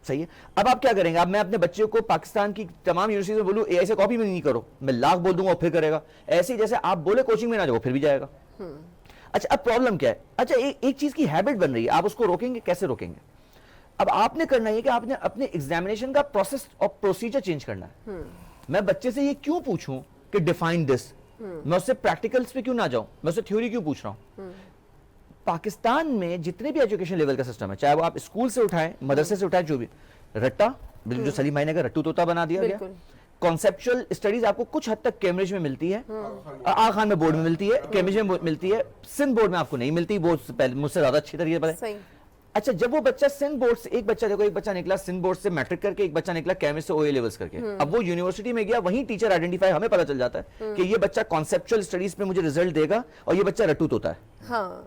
صحیح ہے. اب آپ کیا کریں گے؟ اب میں اپنے بچے کو پاکستان کی تمام یونیورسٹیز میں بولوں اے آئی سے کاپی میں نہیں کرو, میں لاکھ بول دوں گا وہ پھر کرے گا. ایسے ہی جیسے آپ بولے کوچنگ میں نہ جاؤ, پھر بھی جائے گا. اچھا اب پرابلم کیا ہے؟ اچھا ایک چیز کی ہیبٹ بن رہی ہے, آپ اس کو روکیں گے کیسے؟ روکیں گے اب آپ نے کرنا یہ کہ آپ نے اپنے ایگزامینیشن کا پروسیس اور پروسیجر چینج کرنا ہے. میں بچے سے یہ کیوں پوچھوں کہ ڈیفائن دس, میں اس سے پریکٹیکلز پہ کیوں نہ جاؤں, میں اس سے تھیوری کیوں پوچھ رہا ہوں؟ پاکستان میں جتنے بھی ایجوکیشن لیول کا سسٹم ہے, چاہے وہ آپ اسکول سے اٹھائیں, مدرسے سے اٹھائیں, جو بھی رٹا, جو سلیم بھائی نے کہا رٹو طوطا بنا دیا گیا. کانسیپچل اسٹڈیز آپ کو کچھ حد تک کیمبرج میں ملتی ہے, آغا خان میں بورڈ میں ملتی ہے, کیمبرج میں ملتی ہے, سندھ بورڈ میں آپ کو نہیں ملتی, وہ مجھ سے زیادہ اچھی طریقے پر ہے. اچھا جب وہ بچہ سندھ بورڈ سے, ایک بچہ دیکھو, ایک بچہ نکلا سندھ بورڈ سے میٹرک کر کے, ایک بچہ نکلا کیمسٹ سے او اے لیولز کر کے, اب وہ یونیورسٹی میں گیا, وہیں ٹیچر آئیڈینٹیفائی, ہمیں پتہ چل جاتا ہے کہ یہ بچہ کانسیپچل اسٹڈیز پہ مجھے ریزلٹ دے گا اور یہ بچہ رٹو ہوتا ہے.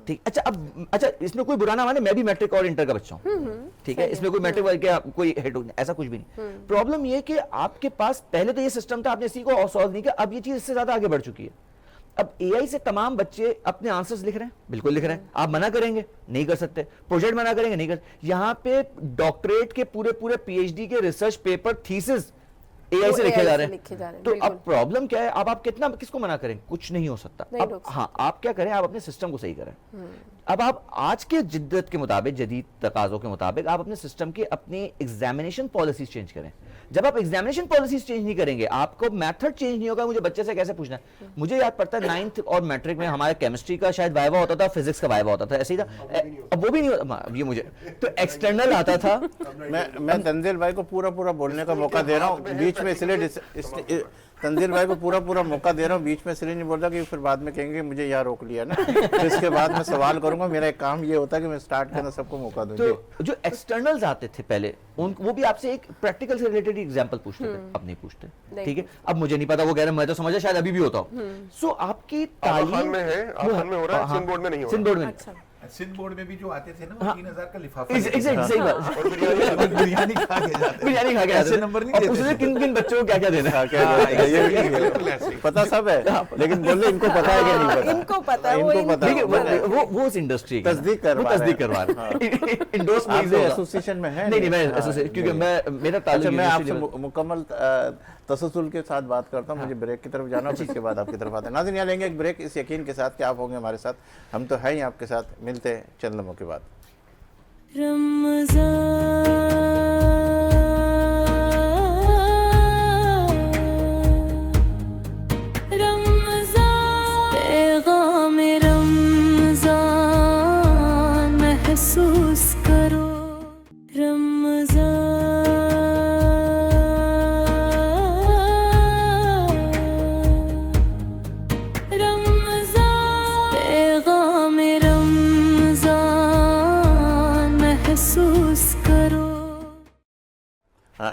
ٹھیک. اچھا اب اچھا اس میں کوئی برا نہ مانے, میں بھی میٹرک اور انٹر کا بچہ ہوں, ٹھیک ہے, اس میں کوئی میٹرک کا کوئی ہیڈ ایسا کچھ بھی نہیں. پرابلم یہ کہ آپ کے پاس پہلے تو یہ سسٹم تھا, آپ نے اسی کو سالو نہیں کیا, اب یہ چیز اس سے زیادہ آگے بڑھ چکی ہے. اب اے آئی سے تمام بچے اپنے آنسرز لکھ رہے ہیں, بالکل لکھ رہے ہیں. آپ منع کریں گے نہیں کر سکتے, پروجیکٹ منع کریں گے نہیں کر سکتے. یہاں پہ ڈاکٹریٹ کے پورے پی ایچ ڈی کے ریسرچ پیپر تھیسز اے آئی سے لکھے جا رہے ہیں. تو اب پرابلم کیا ہے, اب آپ کتنا کس کو منع کریں, کچھ نہیں ہو سکتا. اب ہاں آپ کیا کریں, آپ اپنے سسٹم کو صحیح کریں. اب آپ آج کے جدت کے مطابق, جدید تقاضوں کے مطابق آپ اپنے سسٹم کی اپنی ایگزامینیشن پالیسیز چینج کریں. جب آپ ایگزامینیشن پالیسیز چینج نہیں کریں گے, آپ کو میتھڈ چینج نہیں ہوگا. مجھے بچے سے کیسے پوچھنا ہے, مجھے یاد پڑتا ہے 9th اور میٹرک میں ہمارے کیمسٹری کا شاید وائوا ہوتا تھا, فزکس کا وائوا ہوتا تھا, ایسے ہی تھا. اب وہ بھی نہیں ہوتا, یہ مجھے تو ایکسٹرنل آتا تھا. میں تنزیل بھائی کو پورا بولنے کا موقع دے رہا ہوں بیچ میں, اس لیے تنزیل بھائی کو پورا موقع دے رہا ہوں بیچ میں, اس لیے نہیں بول رہا کہ پھر بعد میں کہیں گے مجھے یہاں روک لیا نا, پھر اس کے بعد میں سوال کروں گا. میرا ایک کام یہ ہوتا ہے کہ میں سٹارٹ کرنا سب کو موقع دوں. تو جو ایکسٹرنلز آتے تھے پہلے, وہ بھی آپ سے ایک پریکٹیکل سے ریلیٹڈ ایگزامپل پوچھتے تھے, اب نہیں پوچھتے. ٹھیک ہے, اب مجھے نہیں پتا, وہ کہہ رہے ہیں میں تو سمجھا شاید ابھی بھی ہوتا ہوں. سو آپ کی تعلیم میں ہے, آخان میں ہو رہا ہے, سندھ بورڈ میں نہیں ہو رہا. سندھ بورڈ میں سندھ بورڈ میں بھی جو آتے تھے نا, وہ 3000 کا لفافہ صحیح بات, بریانی کھا کے جاتے, بریانی کھا کے ایسے نمبر نہیں دیتے تھے. کن بچوں کو کیا کیا دینا ہے پتا سب ہے, لیکن بول رہے ان کو پتا ہے کہ نہیں پتا, ان کو پتا ہے, ان کو پتا ہے. وہ اس انڈسٹری تصدیق کروا رہے ہیں, انڈورس ایسوسیشن میں ہے. نہیں میں کیونکہ میرا تعلق, میں آپ سے مکمل تسلسل کے ساتھ بات کرتا ہوں. مجھے بریک کی طرف جانا, پھر اس کے بعد آپ کی طرف آتے ہیں. ناظرین یہاں لیں گے ایک بریک, اس یقین کے ساتھ کہ آپ ہوں گے ہمارے ساتھ, ہم تو ہیں ہی آپ کے ساتھ. ملتے ہیں چند لمحوں کے بعد. رمضان, پیغام رمضان محسوس کرو. رمضان,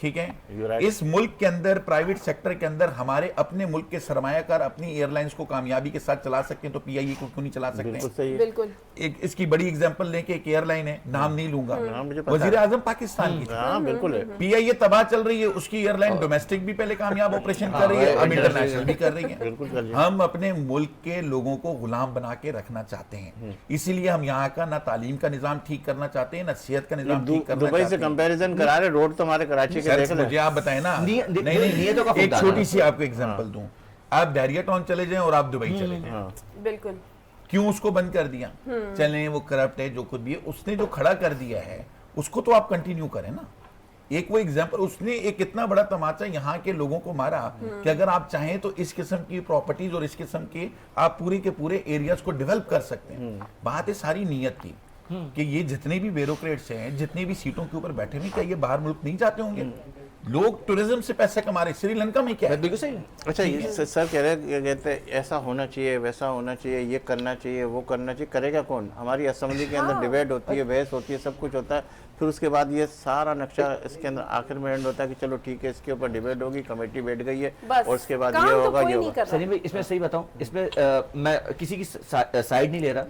ٹھیک ہے. You're right. اس ملک کے اندر پرائیویٹ سیکٹر کے اندر ہمارے اپنے ملک کے سرمایہ کار اپنی ایئر لائنز کو کامیابی کے ساتھ چلا سکتے ہیں تو پی آئی اے کو کیوں نہیں چلا سکتے بالکل ہیں؟ صحیح ہے. بالکل ایک اس کی بڑی اگزامپل لیں کہ ایک ایئر لائن ہے, نام نہیں لوں گا, مجھے پتا وزیر ہے. اعظم پاکستان کی, ہاں بالکل ہے. پی آئی اے تباہ چل رہی ہے, اس کی ایئر لائن ڈومیسٹک بھی پہلے کامیاب آپریشن کر رہی ہے, اب انٹرنیشنل بھی کر رہی ہے. بالکل کر ہم اپنے ملک کے لوگوں کو غلام بنا کے رکھنا چاہتے ہیں, اسی لیے ہم یہاں کا نہ تعلیم کا نظام ٹھیک کرنا چاہتے ہیں, نہ صحت کا نظام ٹھیک کرنا دبئی چاہتے سے ہیں. کمپیریزن کرا رہے, روڈ تو ہمارے کراچی کے دیکھ لیں. مجھے آپ بتائیں نا, نیتوں کا ایک فقدان چھوٹی ہے. سی آپ کو ایگزامپل دوں, آپ ڈیریا ٹاؤن چلے جائیں اور آپ دبئی چلے جائیں, بالکل کیوں اس کو بند کر دیا؟ چلیں وہ کرپٹ ہے جو خود بھی ہے, اس نے جو کھڑا کر دیا ہے اس کو تو آپ کنٹینیو کریں نا. ایک وہ ایگزامپل, اس نے ایک اتنا بڑا تماچا یہاں کے لوگوں کو مارا کہ اگر آپ چاہیں تو اس قسم کی پراپرٹیز اور اس قسم کے آپ پورے کے پورے ایریاز کو ڈیولپ کر سکتے ہیں. بات ہے ساری نیت کی کہ یہ جتنے بھی بیوروکریٹس ہیں, جتنے بھی سیٹوں کے اوپر بیٹھے ہوئے, کیا یہ باہر ملک نہیں جاتے ہوں گے؟ لوگ ٹورزم سے پیسے کما رہے. سری لنکا میں کیا ہے؟ بالکل صحیح ہے. اچھا یہ سر کہہ رہے ہیں, کہتے ہیں ایسا ہونا چاہیے, ویسا ہونا چاہیے, یہ کرنا چاہیے, وہ کرنا چاہیے, کرے گا کون؟ ہماری اسمبلی کے اندر ڈیبیٹ ہوتی ہے, بحث ہوتی ہے, سب کچھ ہوتا ہے, پھر اس کے بعد یہ سارا نقشہ اس کے اندر آخر میں اینڈ ہوتا ہے کہ چلو ٹھیک ہے, اس کے اوپر ڈیبیٹ ہوگی, کمیٹی بیٹھ گئی ہے, اور اس کے بعد یہ ہوگا, یہ ہوگا. سلیم بھائی اس میں صحیح بتاؤں, اس میں میں کسی کی سائیڈ نہیں لے رہا.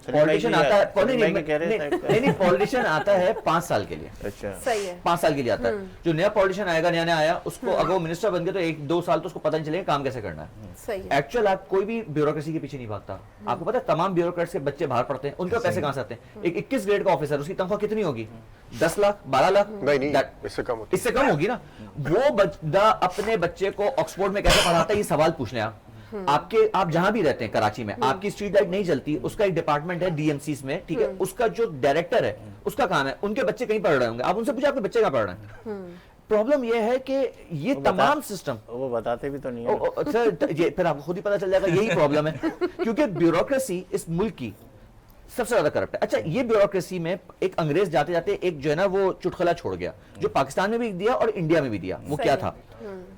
پولیٹیشین آتا ہے, پولیٹیشین آتا ہے 5 سال کے لیے. اچھا صحیح ہے 5 سال کے لیے آتا ہے. جو نیا پولیٹیشین آئے گا, نیا آیا, اس کو اگر وہ منسٹر بن گیا تو 1-2 سال تو اس کو پتہ نہیں چلے گا کام کیسے کرنا ہے. صحیح ہے. ایکچوئل آپ کوئی بھی بیوروکریسی کے پیچھے نہیں بھاگتا. آپ کو پتا ہے تمام بیوروکریٹس کے بچے باہر پڑھتے ہیں, ان کے پیسے کہاں سے آتے ہیں؟ ایک 21 گریڈ کا آفیسر, اس کی تنخواہ کتنی ہوگی؟ 10 لاکھ 12 لاکھ؟ نہیں, اس سے کم ہوتی ہے. اس سے کم ہوگی نا. وہ بندہ اپنے بچے کو آکسفورڈ میں کیسے پڑھاتا ہے, یہ سوال پوچھ لیں آپ. آپ جہاں بھی رہتے ہیں کراچی میں, آپ کی اسٹریٹ لائٹ نہیں جلتی, اس کا ایک ڈپارٹمنٹ ہے ڈی ایم سیز میں, ٹھیک ہے, اس کا جو ڈائریکٹر ہے اس کا کام ہے, ان کے بچے کہیں پڑھ رہے ہوں گے, آپ ان سے پوچھیں آپ کے بچے کہاں پڑھ رہے ہیں. پرابلم یہ ہے کہ یہ تمام سسٹم, وہ بتاتے بھی تو نہیں ہے. سر یہ پھر آپ کو خود ہی پتا چل جائے گا, یہی پرابلم ہے, کیونکہ بیوروکریسی اس ملک کی سب سے زیادہ کرپٹ ہے. اچھا یہ بیوروکریسی میں ایک انگریز جاتے جاتے ایک جو ہے نا وہ چٹکلا چھوڑ گیا, جو پاکستان میں بھی دیا اور انڈیا میں بھی دیا. وہ کیا تھا؟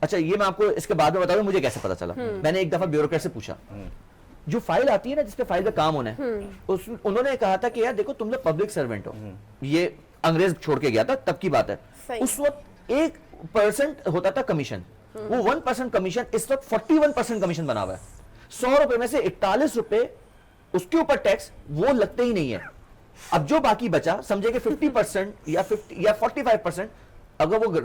اچھا یہ میں آپ کو اس کے بعد میں بتا دوں مجھے کیسے پتا چلا. میں نے ایک دفعہ بیوروکریٹ سے پوچھا, جو فائل آتی ہے نا جس پہ فائل کا کام ہونا ہے, انہوں نے کہا تھا کہ یار دیکھو تم لوگ پبلک سرونٹ ہو, یہ انگریز چھوڑ کے گیا تھا تب کی بات ہے. اس وقت 1% ہوتا تھا کمیشن, وہ 1% کمیشن اس وقت 41% کمیشن بنا ہوا ہے. 100 روپے میں سے 41 روپے اس کے اوپر ٹیکس وہ لگتے ہی نہیں ہے. اب جو باقی بچا سمجھے کہ 50% یا 45%, اگر وہ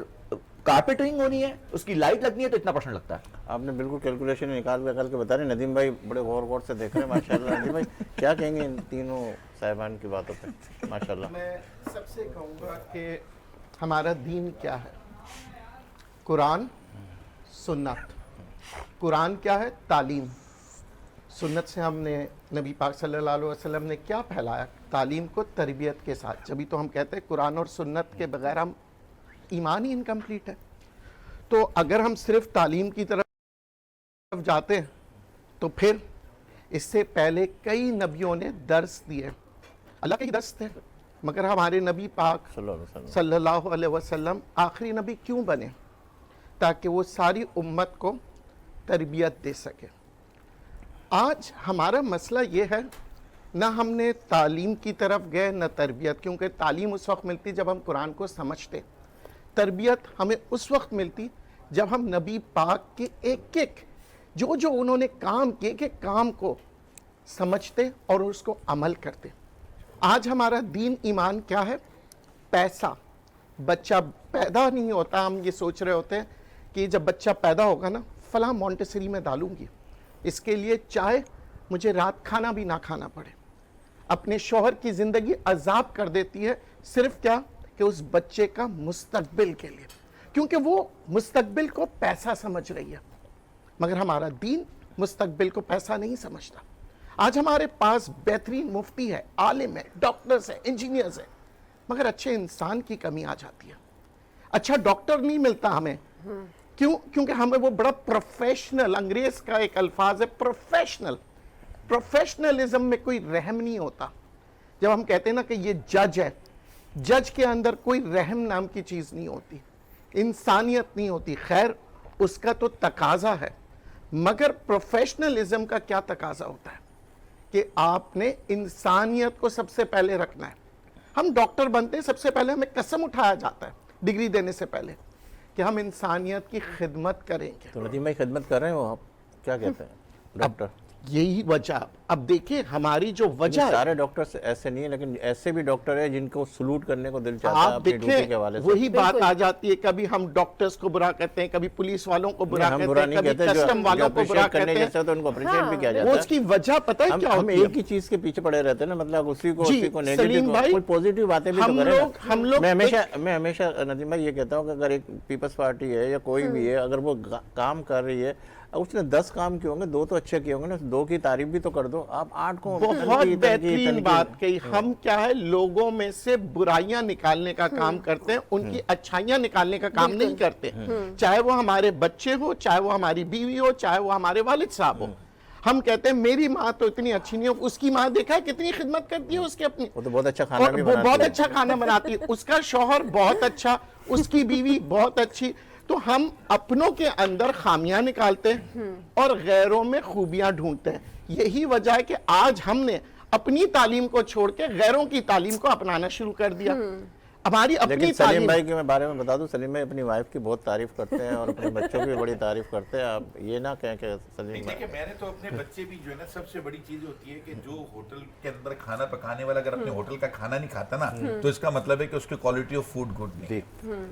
کارپیٹنگ ہونی ہے, اس کی لائٹ لگنی ہے تو اتنا پرسنٹ لگتا ہے. آپ نے بالکل کیلکولیشن نکال کے بتا رہے ہیں. ندیم بھائی بڑے غور سے دیکھ رہے ہیں ماشاءاللہ. ندیم بھائی کیا کہیں گے ان تینوں صاحبان کی باتوں پہ ماشاءاللہ؟ میں سب سے کہوں گا کہ ہمارا دین کیا ہے. قرآن سنت. قرآن کیا ہے؟ تعلیم. سنت سے ہم نے نبی پاک صلی اللہ علیہ وسلم نے کیا پھیلایا؟ تعلیم کو تربیت کے ساتھ. جبھی تو ہم کہتے ہیں قرآن اور سنت کے بغیر ہم ایمان ہی انکمپلیٹ ہے. تو اگر ہم صرف تعلیم کی طرف جاتے ہیں تو پھر اس سے پہلے کئی نبیوں نے درس دیے, اللہ کے ہی درس تھے, مگر ہمارے نبی پاک صلی اللہ علیہ وسلم آخری نبی کیوں بنے؟ تاکہ وہ ساری امت کو تربیت دے سکے. آج ہمارا مسئلہ یہ ہے, نہ ہم نے تعلیم کی طرف گئے نہ تربیت, کیونکہ تعلیم اس وقت ملتی جب ہم قرآن کو سمجھتے, تربیت ہمیں اس وقت ملتی جب ہم نبی پاک کے ایک ایک جو انہوں نے کام کیے کہ کام کو سمجھتے اور اس کو عمل کرتے. آج ہمارا دین ایمان کیا ہے؟ پیسہ. بچہ پیدا نہیں ہوتا, ہم یہ سوچ رہے ہوتے ہیں کہ جب بچہ پیدا ہوگا نا فلاں مونٹیسری میں ڈالوں گی, اس کے لیے چاہے مجھے رات کھانا بھی نہ کھانا پڑے. اپنے شوہر کی زندگی عذاب کر دیتی ہے, صرف کیا کہ اس بچے کا مستقبل کے لیے, کیونکہ وہ مستقبل کو پیسہ سمجھ رہی ہے. مگر ہمارا دین مستقبل کو پیسہ نہیں سمجھتا. آج ہمارے پاس بہترین مفتی ہے, عالم ہے, ڈاکٹرز ہیں, انجینئرز ہیں, مگر اچھے انسان کی کمی آ جاتی ہے. اچھا ڈاکٹر نہیں ملتا ہمیں, کیونکہ ہمیں وہ بڑا پروفیشنل, انگریز کا ایک الفاظ ہے پروفیشنل, پروفیشنلزم میں کوئی رحم نہیں ہوتا. جب ہم کہتے ہیں نا کہ یہ جج ہے, جج کے اندر کوئی رحم نام کی چیز نہیں ہوتی, انسانیت نہیں ہوتی. خیر اس کا تو تقاضا ہے, مگر پروفیشنلزم کا کیا تقاضا ہوتا ہے کہ آپ نے انسانیت کو سب سے پہلے رکھنا ہے. ہم ڈاکٹر بنتے ہیں, سب سے پہلے ہمیں قسم اٹھایا جاتا ہے ڈگری دینے سے پہلے کہ ہم انسانیت کی خدمت کریں گے. تو ندیم بھائی خدمت کر رہے ہو آپ, کیا کہتے ہیں ڈاکٹر؟ یہی وجہ. اب دیکھیں ہماری جو وجہ ہے, سارے ڈاکٹر ایسے نہیں ہیں, لیکن ایسے بھی ڈاکٹر ہیں جن کو سلوٹ کرنے کو دل چاہتا ہے آپ اپنی ڈیوٹی کے دیکھیں حوالے سے. وہی بات آ جاتی ہے, کبھی ہم ڈاکٹرز کو برا کہتے ہیں, کبھی پولیس والوں کو برا ہم کہتے برا ہیں, نہیں کبھی کہتے, کسٹم جو والوں کو برا اپریشیٹ کرنے کہتے جیسے تو ان کو اپریشیٹ بھی کیا ہیں. جاتا وہ ہے. اس کی وجہ پتہ ہے کیا ہم ہوتی ہے؟ ایک ہی چیز کے پیچھے پڑے رہتے ہیں نا, مطلب اسی کو جی کو سلیم نیگیٹو بھائی, کوئی پوزیٹیو باتیں بھی تو ہم کریں لوگ میں ہمیشہ ندیم بھائی یہ کہتا ہوں کہ اگر ایک پیپلز پارٹی ہے یا کوئی بھی ہے, اگر وہ کام کر رہی ہے, اس نے 10 کام کیے ہوں گے, 2 تو اچھے کیے ہوں گے نا, 2 کی تعریف بھی تو کر دو. آپ 8 کو بہت بہترین بات کہی. ہم کیا ہے, لوگوں میں سے برائیاں نکالنے کا کام کرتے ہیں, ان کی اچھائیاں نکالنے کا کام نہیں کرتے. چاہے وہ ہمارے بچے ہو, چاہے وہ ہماری بیوی ہو, چاہے وہ ہمارے والد صاحب ہو. ہم کہتے ہیں میری ماں تو اتنی اچھی نہیں ہو, اس کی ماں دیکھا ہے کتنی خدمت کرتی ہے اس کے اپنی, وہ تو بہت اچھا کھانا بھی وہ بناتی بہت ہے. اچھا کھانا بناتی ہے, اس کا شوہر بہت اچھا, اس کی بیوی بہت اچھی. تو ہم اپنوں کے اندر خامیاں نکالتے ہیں اور غیروں میں خوبیاں ڈھونڈتے ہیں. یہی وجہ ہے کہ آج ہم نے اپنی تعلیم کو چھوڑ کے غیروں کی تعلیم کو اپنانا شروع کر دیا. ہماری اپنی لیکن سلیم تعلیم, بھائی کے میں بارے میں بتا دوں, سلیم بھائی اپنی وائف کی بہت تعریف کرتے ہیں اور اپنے بچوں کی بھی بڑی تعریف کرتے ہیں. آپ یہ نہ کہیں کہ سلیم بھائی, میں نے تو اپنے بچے بھی جو ہے نا, سب سے بڑی چیز ہوتی ہے کہ جو ہوٹل کے اندر کھانا پکانے والا اگر اپنے ہوٹل کا کھانا نہیں کھاتا نا, تو اس کا مطلب ہے کہ اس کی کوالٹی آف فوڈ گڈ نہیں.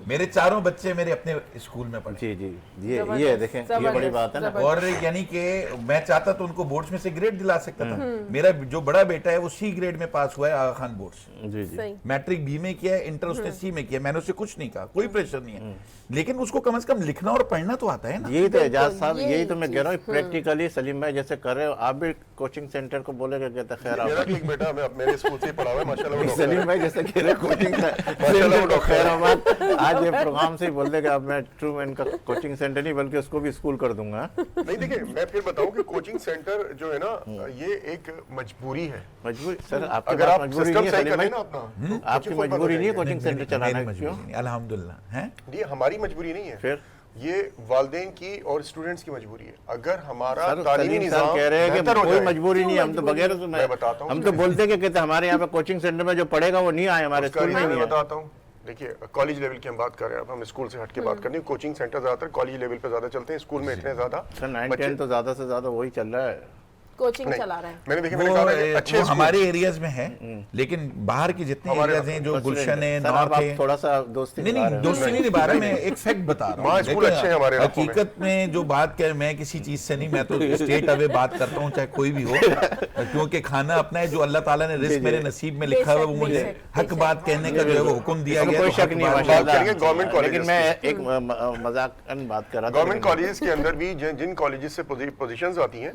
میرے 4 بچے میرے اپنے اسکول میں پڑھے. جی یہ دیکھیں, یہ بڑی بات ہے نا. اور یعنی کہ میں چاہتا تو ان کو بورڈز میں سے گریڈ دلا سکتا تھا. میرا جو بڑا بیٹا ہے وہ سی گریڈ میں پاس ہوا ہے آغا خان بورڈ سے. جی میٹرک بی میں کیا ہے, انٹر اس نے سی میں کیا. میں نے اسے کچھ نہیں کہا, کوئی پریشر نہیں ہے, لیکن اس کو کم از کم لکھنا اور پڑھنا تو آتا ہے نا. یہی تو اعجاز صاحب, یہی تو میں کہہ رہا ہوں, پریکٹیکلی سلیم بھائی جیسے کر رہے ہو آپ بھی کوچنگ سینٹر کو بولے کہ کہتے خیر میرا آباد. بھی ایک بیٹا میرے اسکول سے پڑھا ہوا ہے ماشاءاللہ. سلیم بھائی جیسے کہہ رہے کوچنگ سینٹر کو خیر آباد, آج یہ پروگرام سے ہی بول دے کہ اب میں ٹرو مین کا کوچنگ سینٹر نہیں بلکہ اس کو بھی اسکول کر دوں گا. نہیں دیکھیں, میں پھر بتاؤں کہ کوچنگ سینٹر جو ہے نا, یہ ایک مجبوری ہے. مجبوری سر, آپ کی اگر بات آپ مجبوری سسٹم نہیں ہے صحیح سلیم کر لیں بھائی, نا اپنا, آپ کی مجبوری نہیں ہے کوچنگ سینٹر چلانا. کیوں؟ الحمدللہ ہے, یہ ہماری مجبوری نہیں ہے, پھر یہ والدین کی اور اسٹوڈنٹس کی مجبوری ہے. اگر ہمارا سر تعلیمی سلیم صاحب نظام کہہ رہے ہیں کہ بہتر ہو کوئی جائے, مجبوری نہیں ہے, ہم تو بغیر میں بتاتا ہوں, ہم تو بولتے ہیں کہ کہتے ہمارے یہاں پہ کوچنگ سینٹر میں جو پڑھے گا وہ نہیں آئے ہمارے اس کا اسکول میں ریزن نہیں میں ہے. بتاتا ہوں. دیکھیے کالج لیول کی ہم بات کر رہے ہیں, اب ہم اسکول سے ہٹ کے بات کریں. کوچنگ سینٹر زیادہ تر کالج لیول پہ زیادہ چلتے ہیں, اسکول میں اتنے زیادہ سر 9-10 تو زیادہ سے زیادہ وہی چل رہا ہے. کوچنگ چلا رہے ہیں. میں نے دیکھا, میں نے کہا کہ اچھے وہ ہمارے ایریاز میں ہے, لیکن باہر کے جتنے ایریاز ہیں جو گلشن ہے, سر اب نارتھ آپ ہے, تھوڑا سا دوستی نہیں دوستی نہیں نبھا رہا, میں ایک فیکٹ بتا رہا وہاں اسکول اچھے ہیں ہمارے علاقوں میں. حقیقت میں جو بات کر, میں کسی چیز سے نہیں, میں تو اسٹیٹ اوے بات کرتا ہوں چاہے کوئی بھی ہو, کیونکہ کھانا اپنا ہے, جو اللہ تعالیٰ نے رزق میرے نصیب میں لکھا ہوا, وہ مجھے حق بات کہنے کا جو ہے وہ حکم دیا گیا. کوئی شک نہیں ہے بات کریں گے گورنمنٹ ماشاءاللہ, لیکن کالجز میں ایک مذاقاً بات کر رہا تھا. گورنمنٹ کالجز کے اندر بھی جن کالجز سے پوزیشنز آتی ہیں,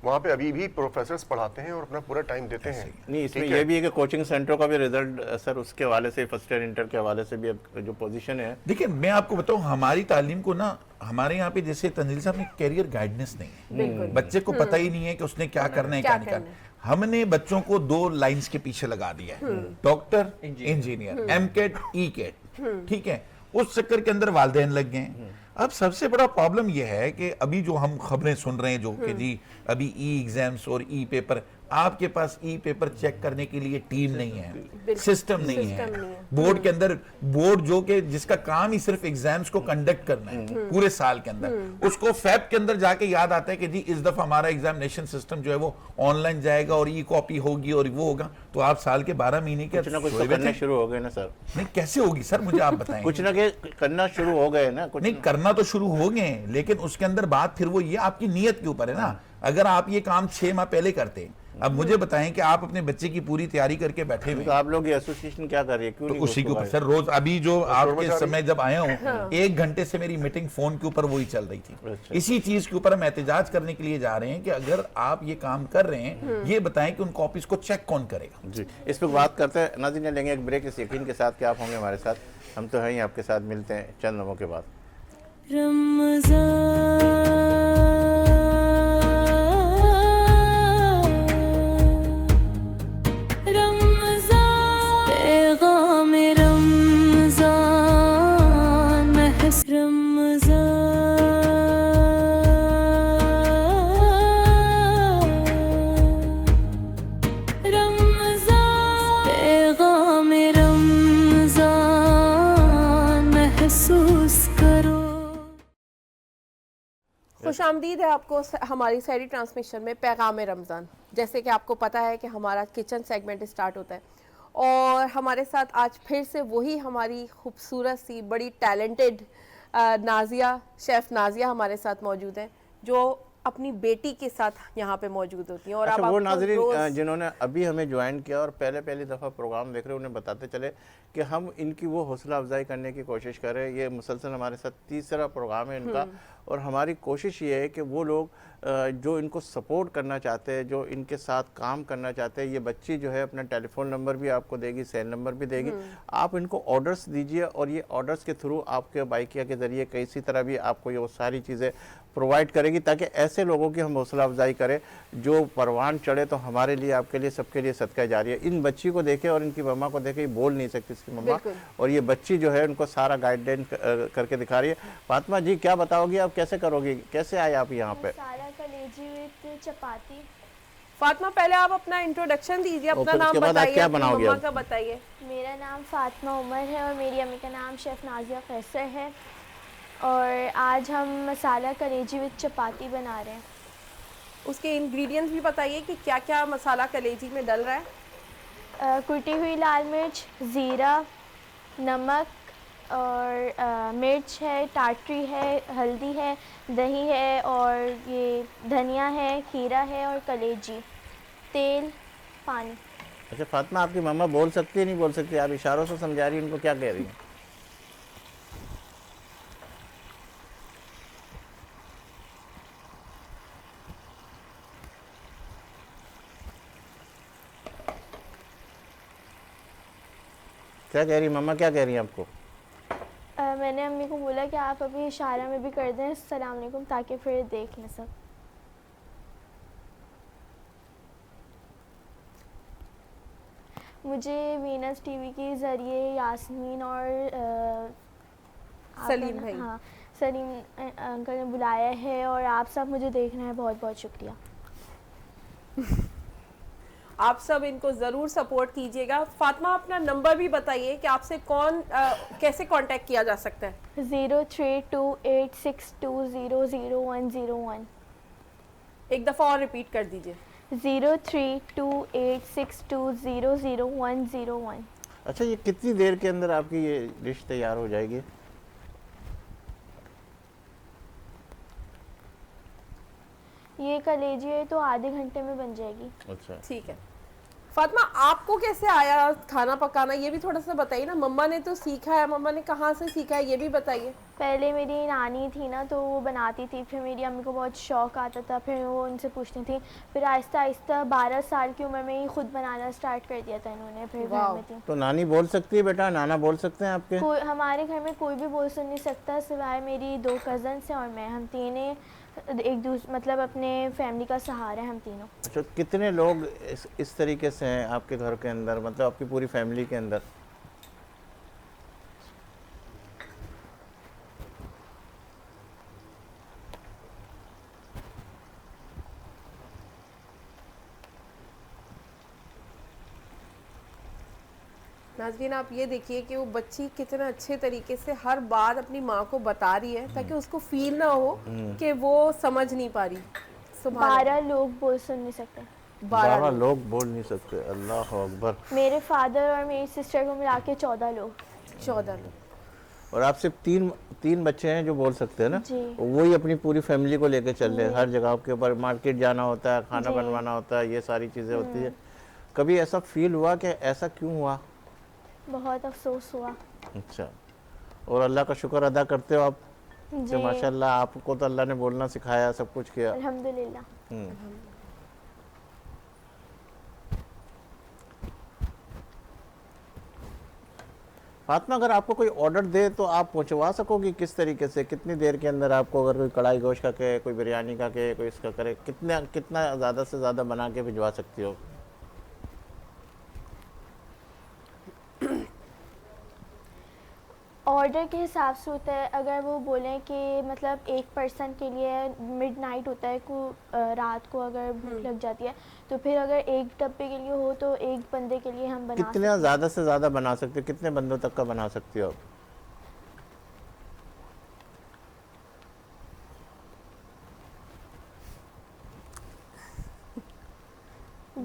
وہاں پہ ابھی بھی پروفیسرز پڑھاتے ہیں اور اپنا پورا ٹائم دیتے ہیں. نہیں, اس میں یہ بھی ہے کہ کوچنگ سینٹروں کا بھی ریزلٹ سر اس کے حوالے سے, فرسٹ ایئر انٹر کے حوالے سے بھی اب جو پوزیشن ہے. دیکھیں میں آپ کو بتاؤں, ہماری تعلیم کو نا, ہمارے یہاں پہ جیسے تنزیل صاحب نے کیریئر گائیڈنس نہیں ہے, بچے کو پتہ ہی نہیں ہے کہ اس نے کیا کرنا ہے, کیا نہیں کرنا. ہم نے بچوں کو 2 لائنز کے پیچھے لگا دیا ہے, ڈاکٹر, انجینئر, ایم کیٹ, ای کیٹ, ٹھیک ہے. اس چکر کے اندر والدین لگ گئے ہیں. اب سب سے بڑا پرابلم یہ ہے کہ ابھی جو ہم خبریں سن رہے ہیں جو کہ جی ابھی ای ایگزامز اور ای پیپر, آپ کے پاس ای پیپر چیک کرنے کے لیے ٹیم نہیں ہے, سسٹم نہیں ہے. بورڈ کے اندر, بورڈ جو کہ جس کا کام ہی صرف ایگزامز کو کنڈکٹ کرنا ہے پورے سال کے اندر, اس کو فیب کے اندر جا کے یاد آتا ہے کہ جی اس دفعہ ہمارا ایگزامینیشن سسٹم جو ہے وہ آن لائن جائے گا اور ای کاپی ہوگی اور وہ ہوگا. تو آپ سال کے 12 مہینے کے کچھ نہ کچھ کرنا شروع ہو گئے نا سر. نہیں کیسے ہوگی سر, مجھے آپ بتائیں. کچھ نہ کرنا شروع ہو گئے نا. نہیں کرنا تو شروع ہو گئے ہیں, لیکن اس کے اندر بات پھر وہ یہ آپ کی نیت کے اوپر ہے نا. اگر آپ یہ کام 6 ماہ پہلے کرتے, اب مجھے بتائیں کہ آپ اپنے بچے کی پوری تیاری کر کے بیٹھے ہوئے, تو آپ لوگ یہ ایسوسیشن کیا کر رہی ہے, کیوں تو نہیں اسی کے اوپر سر روز, ابھی جو آپ کے سمے جب آیا ہوں 1 گھنٹے سے میری میٹنگ فون کے اوپر وہی چل رہی تھی. اسی چیز کے اوپر ہم احتجاج کرنے کے لیے جا رہے ہیں کہ اگر آپ یہ کام کر رہے ہیں, یہ بتائیں کہ ان کاپیز کو چیک کون کرے گا. جی اس پہ بات کرتے ہیں. ناظرین لیں گے ایک بریک, اس یقین کے ساتھ کہ آپ ہوں گے ہمارے ساتھ. ہم تو ہیں ہی آپ کے ساتھ, ملتے ہیں چند لمحوں کے بعد. محسوس کرو خوش آمدید ہے آپ کو ہماری سحری ٹرانسمیشن میں پیغام رمضان. جیسے کہ آپ کو پتہ ہے کہ ہمارا کچن سیگمنٹ اسٹارٹ ہوتا ہے اور ہمارے ساتھ آج پھر سے وہی ہماری خوبصورت سی بڑی ٹیلنٹڈ نازیہ شیف نازیہ ہمارے ساتھ موجود ہیں جو اپنی بیٹی کے ساتھ یہاں پہ موجود ہوتی ہیں. اور اچھا اب وہ ناظرین جنہوں نے ابھی ہمیں جوائن کیا اور پہلی دفعہ پروگرام دیکھ رہے ہیں انہیں بتاتے چلے کہ ہم ان کی وہ حوصلہ افزائی کرنے کی کوشش کر رہے ہیں. یہ مسلسل ہمارے ساتھ تیسرا پروگرام ہے ان کا اور ہماری کوشش یہ ہے کہ وہ لوگ جو ان کو سپورٹ کرنا چاہتے ہیں, جو ان کے ساتھ کام کرنا چاہتے ہیں, یہ بچی جو ہے اپنا ٹیلی فون نمبر بھی آپ کو دے گی, سیل نمبر بھی دے گی, آپ ان کو آرڈرز دیجئے اور یہ آرڈرز کے تھرو آپ کے بائکیا کے ذریعے کسی طرح بھی آپ کو یہ وہ ساری چیزیں پرووائڈ کرے گی تاکہ ایسے لوگوں کی ہم حوصلہ افزائی کریں جو پروان چڑھے تو ہمارے لیے آپ کے لیے سب کے لیے صدقہ جاری ہے. ان بچی کو دیکھیں اور ان کی مما کو دیکھیں, یہ بول نہیں سکتی اس کی مما, اور یہ بچی جو ہے ان کو سارا گائیڈ لائن کر کے دکھا رہی ہے. فاطمہ جی کیا بتاؤ گی آپ, کیسے کرو گی, کیسے آئے آپ یہاں پہ؟ مسالہ کلیجی وتھ چپاتی. فاطمہ پہلے آپ اپنا انٹروڈکشن دیجیے, اپنا پھر اس نام کے بعد آپ بتائیے, کیا اپنی بناؤ گے مما اب؟ کا بتائیے. میرا نام فاطمہ عمر ہے اور میری امی کا نام شیف نازیہ قیصر ہے اور آج ہم مسالہ کلیجی وتھ چپاتی بنا رہے ہیں. اس کے انگریڈینٹس بھی بتائیے کہ کیا کیا مسالہ کلیجی میں ڈل رہا ہے. کٹی ہوئی لال مرچ, زیرہ, نمک اور مرچ ہے, ٹاٹری ہے, ہلدی ہے, دہی ہے اور یہ دھنیا ہے, کھیرا ہے اور کلیجی, تیل, پانی. اچھا فاطمہ آپ کی مما بول سکتی ہے نہیں بول سکتی, آپ اشاروں سے سمجھا رہی ہیں ان کو, کیا کہہ رہی ہیں؟ کیا کہہ رہی ہیں مما, کیا کہہ رہی ہیں آپ کو؟ میں نے امی کو بولا کہ آپ ابھی اشارہ میں بھی کر دیں السلام علیکم تاکہ پھر دیکھ لیں سب. مجھے وینس ٹی وی کے ذریعے یاسمین اور سلیم بھائی, ہاں سلیم انکل نے بلایا ہے اور آپ سب مجھے دیکھ رہے ہیں, بہت بہت شکریہ. آپ سب ان کو ضرور سپورٹ کیجیے گا. فاطمہ اپنا نمبر بھی بتائیے کہ آپ سے کون کیسے کانٹیکٹ کیا جا سکتا ہے. 032862000101. ایک دفعہ اور ریپیٹ کر دیجیے. 032862000101. اچھا یہ کتنی دیر کے اندر آپ کی یہ ڈش تیار ہو جائے گی؟ یہ کلیجی ہے تو آدھے گھنٹے میں بن جائے گی. اچھا ٹھیک ہے. فاطمہ آپ کو کیسے آیا کھانا پکانا, یہ بھی تھوڑا سا بتائیے نا. مما نے تو سیکھا ہے, مما نے کہاں سے سیکھا ہے یہ بھی بتائیے. پہلے میری نانی تھی نا تو وہ بناتی تھی, پھر میری امی کو بہت شوق آتا تھا, پھر وہ ان سے پوچھتی تھی, پھر آہستہ آہستہ 12 سال کی عمر میں ہی خود بنانا اسٹارٹ کر دیا تھا انہوں نے. پھر گھر میں تھی تو نانی بول سکتی ہے بیٹا, نانا بول سکتے ہیں آپ کے؟ ہمارے گھر میں کوئی بھی بول سن نہیں سکتا سوائے میری 2 کزنس ہیں اور میں. ہم تینیں ایک دوسرے مطلب اپنے فیملی کا سہارا ہے ہم تینوں. اچھا کتنے لوگ اس طریقے سے ہیں آپ کے گھر کے اندر, مطلب آپ کی پوری فیملی کے اندر؟ ناظرین آپ یہ دیکھیے کہ وہ بچی کتنا اچھے طریقے سے ہر بات اپنی ماں کو بتا رہی ہے تاکہ اس کو فیل نہ ہو کہ وہ سمجھ نہیں پا رہی. 12 لوگ بول سن نہیں سکتے. 12 لوگ بول نہیں سکتے, اللہ اکبر. میرے فادر اور میری سسٹر کو ملا کے 14 لوگ. 14 لوگ. اور آپ صرف تین بچے ہیں جو بول سکتے ہیں نا؟ جی. وہی اپنی پوری فیملی کو لے کے چل رہے ہیں, ہر جگہ کے اوپر مارکیٹ جانا ہوتا ہے, کھانا بنوانا ہوتا ہے, یہ ساری چیزیں ہوتی ہیں. کبھی ایسا فیل ہوا کہ ایسا کیوں ہوا؟ بہت افسوس ہوا. اچھا, اور اللہ کا شکر ادا کرتے ہو آپ کہ جی ماشاءاللہ آپ کو تو اللہ نے بولنا سکھایا, سب کچھ کیا. الحمدللہ. فاطمہ اگر آپ کو کوئی آرڈر دے تو آپ پہنچوا سکو گی کس طریقے سے, کتنی دیر کے اندر آپ کو, اگر کوئی کڑھائی گوشت کا کہے, کوئی بریانی کا کہے, کوئی اس کا کرے, کتنا زیادہ سے زیادہ بنا کے بھجوا سکتی ہو؟ آرڈر کے حساب سے ہوتا ہے. اگر وہ بولیں کہ مطلب ایک پرسن کے لیے مڈ نائٹ ہوتا ہے, رات کو اگر بھوک لگ جاتی ہے تو پھر اگر ایک ڈبے کے لیے ہو تو ایک بندے کے لیے ہم بنا سکتے ہیں. کتنا زیادہ سے زیادہ بنا سکتے ہو, کتنے بندوں تک کا بنا سکتی ہو آپ؟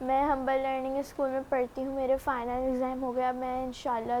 میں ہمبل لرننگ اسکول میں پڑھتی ہوں. میرے فائنل ایگزام ہو گیا. میں انشاءاللہ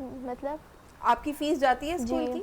مطلب آپ کی فیس جاتی ہے اسکول جی. کی؟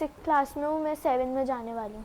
6 کلاس میں ہوں. میں 7 میں جانے والی ہوں.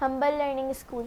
ہمبل لرننگ اسکول.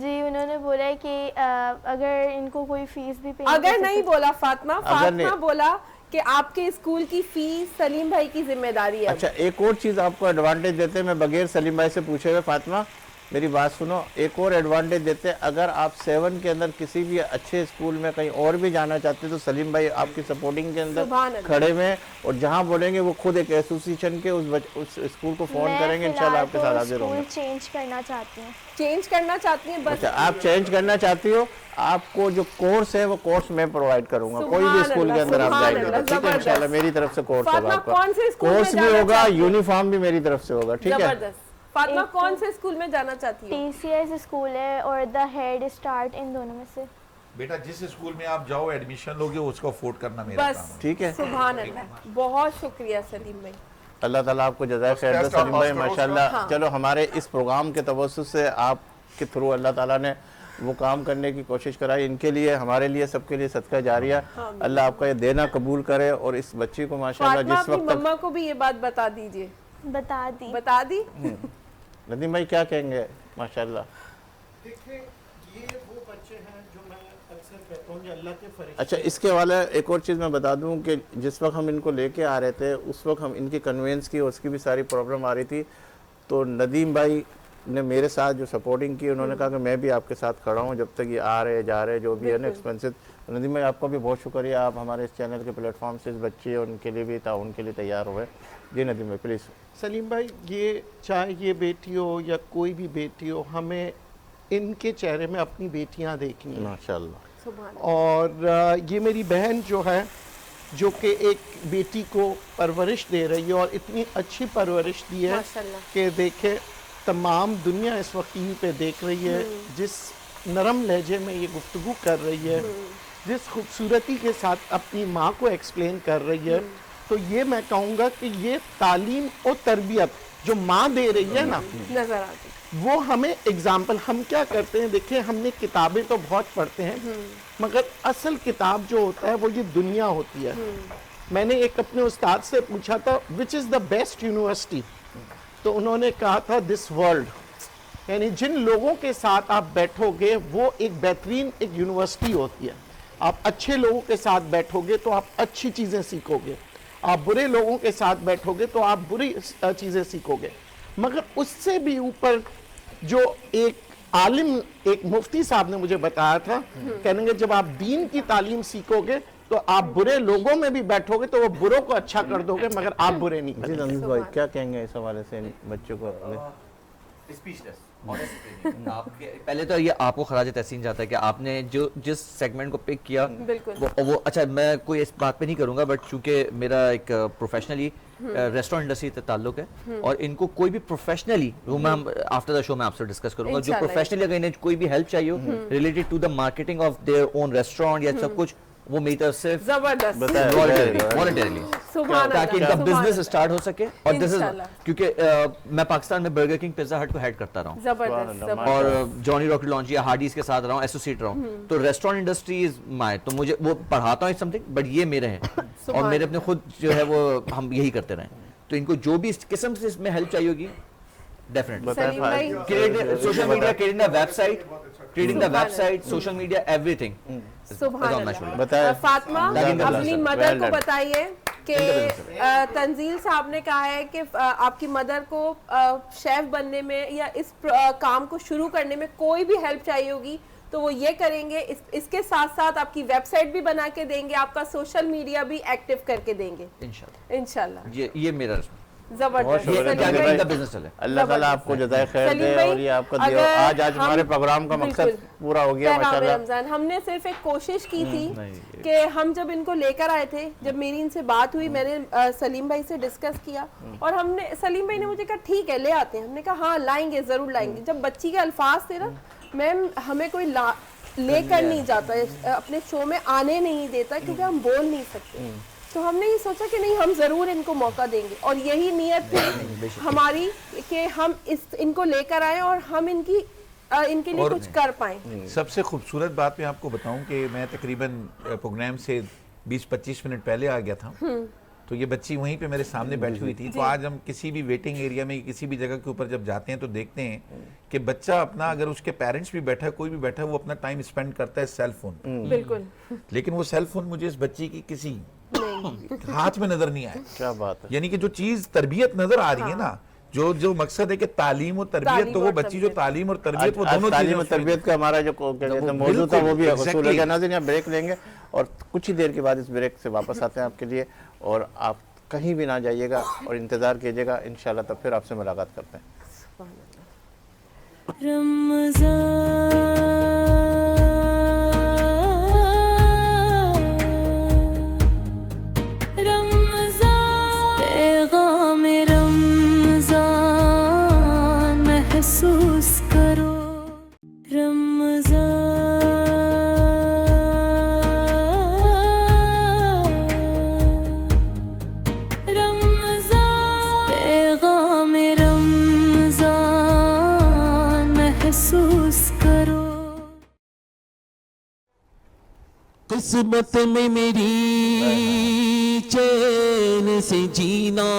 جی انہوں نے بولا ہے کہ اگر ان کو کوئی فیس بھی پے اگر نہیں بولا فاطمہ نہیں. بولا کہ آپ کے اسکول کی فیس سلیم بھائی کی ذمہ داری ہے. اچھا ایک اور چیز آپ کو ایڈوانٹیج دیتے ہیں, میں بغیر سلیم بھائی سے پوچھے ہوئے. فاطمہ میری بات سنو, ایک اور ایڈوانٹیج دیتے ہیں. اگر آپ 7 کے اندر کسی بھی اچھے اسکول میں کہیں اور بھی جانا چاہتے ہیں تو سلیم بھائی آپ کی سپورٹنگ کے اندر سبحان اللہ. کھڑے ہوئے ہیں, اور جہاں بولیں گے وہ خود ایک ایسوسیشن کے اس اسکول کو فون کریں گے, انشاءاللہ آپ کے ساتھ حاضر ہوں گے. اسکول چینج کرنا چاہتی ہوں. چینج کرنا چاہتی ہیں بس. اچھا آپ چینج کرنا چاہتی ہو, آپ کو جو کورس ہے وہ کورس میں پرووائڈ کروں گا. کوئی بھی اسکول کے اندر آپ جائیں گے تو ٹھیک ہے, انشاءاللہ میری طرف سے کورس ہوگا آپ کا. کون سے اسکول میں کورس بھی جانا ہوگا, چاہتی ہیں؟ یونیفارم بھی میری طرف سے ہوگا, ٹھیک ہے. زبردست. فاطمہ کون سے اسکول میں جانا چاہتی ہے؟ ٹی سی ایس اسکول ہے اور دا ہیڈ اسٹارٹ, ان دونوں میں سے. بیٹا جس اسکول میں آپ جاؤ ایڈمیشن لوگے اس کو افورڈ کرنا میرا کام بس ہے. ٹھیک ہے. سبحان اللہ. بہت شکریہ سلیم بھائی. اللہ تعالیٰ آپ کو جزائے خیر دے سلیم بھائی, ماشاءاللہ. چلو ہمارے اس پروگرام کے توسط سے آپ کے تھرو اللہ تعالیٰ نے وہ کام کرنے کی کوشش کرائی. ان کے لیے, ہمارے لیے, سب کے لیے صدقہ جاریہ. اللہ آپ کا یہ دینا قبول کرے, اور اس بچی کو ماشاءاللہ فاطمہ جس اپنی وقت مما کو بھی یہ بات بتا دیجئے. بتا دی. بتا دی. ندیم بھائی کیا کہیں گے؟ ماشاءاللہ. دیکھیں یہ وہ بچے ہیں جو میں اکثر کہتا ہوں کہ اللہ کے فرشتے. اچھا اس کے حوالے ایک اور چیز میں بتا دوں کہ جس وقت ہم ان کو لے کے آ رہے تھے اس وقت ہم ان کی کنوینس کی, اس کی بھی ساری پرابلم آ رہی تھی. تو ندیم بھائی نے میرے ساتھ جو سپورٹنگ کی, انہوں نے کہا کہ میں بھی آپ کے ساتھ کھڑا ہوں جب تک یہ آ رہے جا رہے جو بھی ہے نا ایکسپینسز. ندیم بھائی آپ کا بھی بہت شکریہ, آپ ہمارے اس چینل کے پلیٹ فارم سے اس بچے ان کے لیے بھی تعاون کے لیے تیار ہوئے. جی ندیم بھائی پلیز. سلیم بھائی یہ چاہے یہ بیٹی ہو یا کوئی بھی بیٹی ہو, ہمیں ان کے چہرے میں اپنی بیٹیاں دیکھنی ہیں. ماشاءاللہ. اور یہ میری بہن جو ہے جو کہ ایک بیٹی کو پرورش دے رہی ہے, اور اتنی اچھی پرورش دی ہے ماشاءاللہ. کہ دیکھیں تمام دنیا اس وقت ٹی وی پہ دیکھ رہی ہے, جس نرم لہجے میں یہ گفتگو کر رہی ہے, جس خوبصورتی کے ساتھ اپنی ماں کو ایکسپلین کر رہی ہے. تو یہ میں کہوں گا کہ یہ تعلیم اور تربیت جو ماں دے رہی ہے نا, نظر آتی. وہ ہمیں اگزامپل. ہم کیا کرتے ہیں, دیکھیں ہم نے کتابیں تو بہت پڑھتے ہیں, مگر اصل کتاب جو ہوتا ہے وہ یہ دنیا ہوتی ہے. میں نے ایک اپنے استاد سے پوچھا تھا وچ از دا بیسٹ یونیورسٹی, تو انہوں نے کہا تھا دس ورلڈ. یعنی جن لوگوں کے ساتھ آپ بیٹھو گے وہ ایک بہترین ایک یونیورسٹی ہوتی ہے. آپ اچھے لوگوں کے ساتھ بیٹھو گے تو آپ اچھی چیزیں سیکھو گے, آپ برے لوگوں کے ساتھ بیٹھو گے تو آپ بری چیزیں سیکھو گے. مگر اس سے بھی اوپر جو ایک عالم, ایک مفتی صاحب نے مجھے بتایا تھا, کہنے گے جب آپ دین کی تعلیم سیکھو گے تو آپ برے لوگوں میں بھی بیٹھو گے تو وہ بروں کو اچھا کر دو گے, مگر آپ برے نہیں جی کرو. نندیش بھائی کیا کہیں گے اس حوالے سے ان بچوں کو؟ پہلے تو یہ آپ کو خراج تحسین جاتا ہے کہ آپ نے جو جس سیگمنٹ کو پک کیا وہ اچھا, میں کوئی اس بات پہ نہیں کروں گا, بٹ چونکہ میرا ایک پروفیشنلی ریسٹورنٹ انڈسٹری سے تعلق ہے, اور ان کو کوئی بھی پروفیشنلی, وہ میں آفٹر دا شو میں آپ سے ڈسکس کروں گا, جو پروفیشنلی اگر انہیں کوئی بھی ہیلپ چاہیے ہو related to the marketing of their own restaurant یا سب کچھ, وہ میری طرف سے زبردست. والنٹیرلی, تاکہ ان کا بزنس اسٹارٹ ہو سکے. اور دس از کیونکہ میں پاکستان میں برگر کنگ, پیزا ہٹ کو ہیڈ کرتا رہا ہوں, زبردست. اور جانی راکٹ لانچ یا ہارڈیز کے ساتھ رہا ہوں, ایسوسیٹ رہا ہوں, تو ریسٹورینٹ انڈسٹری از مائی, تو مجھے وہ پڑھاتا ہوں سم تھنگ, بٹ یہ میرے ہیں, اور میرے اپنے خود جو ہے وہ ہم یہی کرتے رہے. تو ان کو جو بھی اس قسم سے اس میں ہیلپ چاہیے ہوگی definitely, social media, creating the website, creating the website, social media, everything. سبحان اللہ. فاطمہ اپنی مدر کو بتائیے کہ تنزیل صاحب نے کہا ہے کہ آپ کی مدر کو شیف بننے میں یا اس کام کو شروع کرنے میں کوئی بھی ہیلپ چاہیے ہوگی تو وہ یہ کریں گے. اس کے ساتھ ساتھ آپ کی ویب سائٹ بھی بنا کے دیں گے, آپ کا سوشل میڈیا بھی ایکٹیو کر کے دیں گے انشاءاللہ. یہ میرا زبردست. بزنس چلے. اللہ تعالیٰ آپ کو جزائے خیر دے, اور یہ آپ کا آج ہمارے پروگرام کا مقصد پورا ہو گیا ماشاءاللہ. رمضان ہم نے صرف ایک کوشش کی تھی کہ ہم جب ان کو لے کر آئے تھے, جب میری ان سے بات ہوئی, میں نے سلیم بھائی سے ڈسکس کیا, اور ہم نے سلیم بھائی نے مجھے کہا ٹھیک ہے لے آتے ہیں. ہم نے کہا ہاں لائیں گے, ضرور لائیں گے. جب بچی کے الفاظ تھے نا, میم ہمیں کوئی لے کر نہیں جاتا, اپنے شو میں آنے نہیں دیتا کیونکہ ہم بول نہیں سکتے. تو ہم نے یہ سوچا کہ نہیں, ہم ضرور ان کو موقع دیں گے, اور یہی نیت تھی ہماری کہ ہم ان کو لے کر آئیں اور ہم ان کے لیے کچھ کر پائیں. سب سے خوبصورت بات میں آپ کو بتاؤں کہ میں تقریباً پروگرام سے 20-25 منٹ پہلے آ گیا تھا, تو یہ بچی وہیں پہ میرے سامنے بیٹھی ہوئی تھی. تو آج ہم کسی بھی ویٹنگ ایریا میں کسی بھی جگہ کے اوپر جب جاتے ہیں تو دیکھتے ہیں کہ بچہ اپنا, اگر اس کے پیرنٹس بھی بیٹھا ہے, کوئی بھی بیٹھا ہے, وہ اپنا ٹائم اسپینڈ کرتا ہے سیل فون. بالکل. لیکن وہ سیل فون مجھے اس بچی کی کسی ہاتھ میں نظر نہیں آیا. کیا بات ہے. یعنی کہ جو چیز تربیت نظر آ رہی ہے نا, جو مقصد ہے کہ تعلیم و تربیت, تو وہ بچی جو تعلیم اور تربیت, وہ دونوں تعلیم و تربیت کا ہمارا جو موضوع تھا وہ بھی حصول ہو گیا. ناظرین یہاں بریک لیں گے, اور کچھ ہی دیر کے بعد اس بریک سے واپس آتے ہیں آپ کے لیے, اور آپ کہیں بھی نہ جائیے گا اور انتظار کیجیے گا. انشاءاللہ تب پھر آپ سے ملاقات کرتے ہیں. پیغام رمضان محسوس کرو, پیغام رمضان محسوس کرو. قسمت میں میری چین سے جینا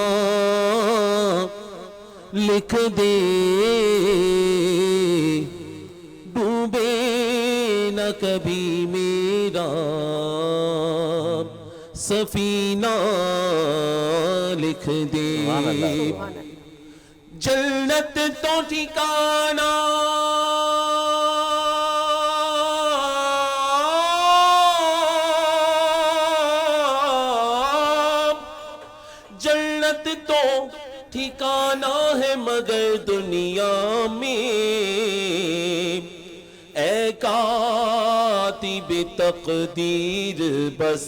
لکھ دے, ڈوبے نہ کبھی میرا سفینہ لکھ دے. جنت تو ٹھکانہ ٹھکانہ ہے مگر دنیا میں, اے کاتب تقدیر بس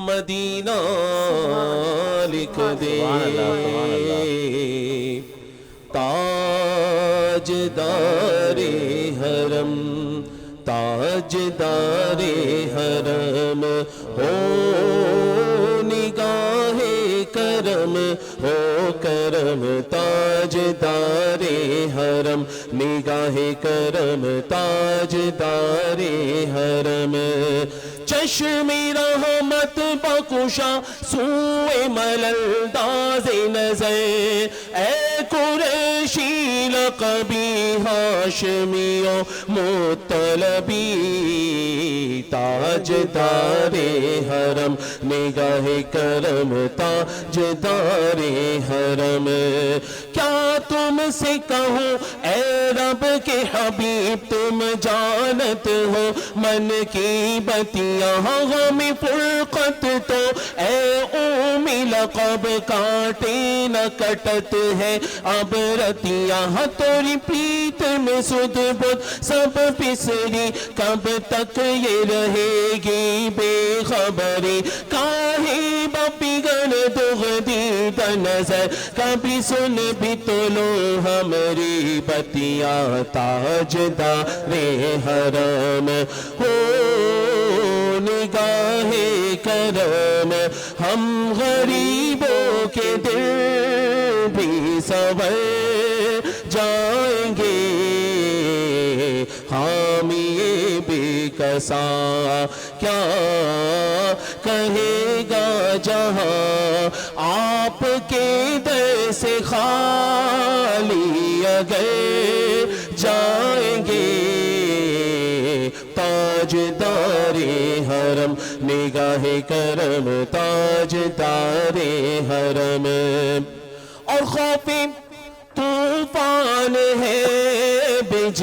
مدینہ لکھ دے. تاجدار حرم, تاجدار حرم ہو نگاہ کرم, ہو کرم تاجدار حرم, نگاہ کرم تاجدار حرم. چشم رحمت بخشا سوئے ملنداز نظر, اے قریشی لقبی ہاشمی و مطلبی, تاجدار حرم, نگاہ کرم تاجدار حرم. کیا تم سے کہوں اے رب کے حبیب, تم جانت ہو من کی بتیاں, غم فرقت تو اے اومی لقب کاٹے نہ کٹت ہے اب رتیاں, توری پیت میں سد بدھ سب پسری, کب تک یہ رہے گی بے خبری, کاہی بپگن دغدید نظر, کبھی سن بھی تو لو ہمری بتیاں, تاجدار حرم ہو نگاہ کرم. ہم غریبوں کے دل بھی سنور جائیں گے, حامی بے کسا کیا کہے گا جہاں, آپ کے در سے خالی اگر جائیں گے. تاجدار حرم, نگاہ کرم تاجدار حرم. اور خوف طوفان ہے بج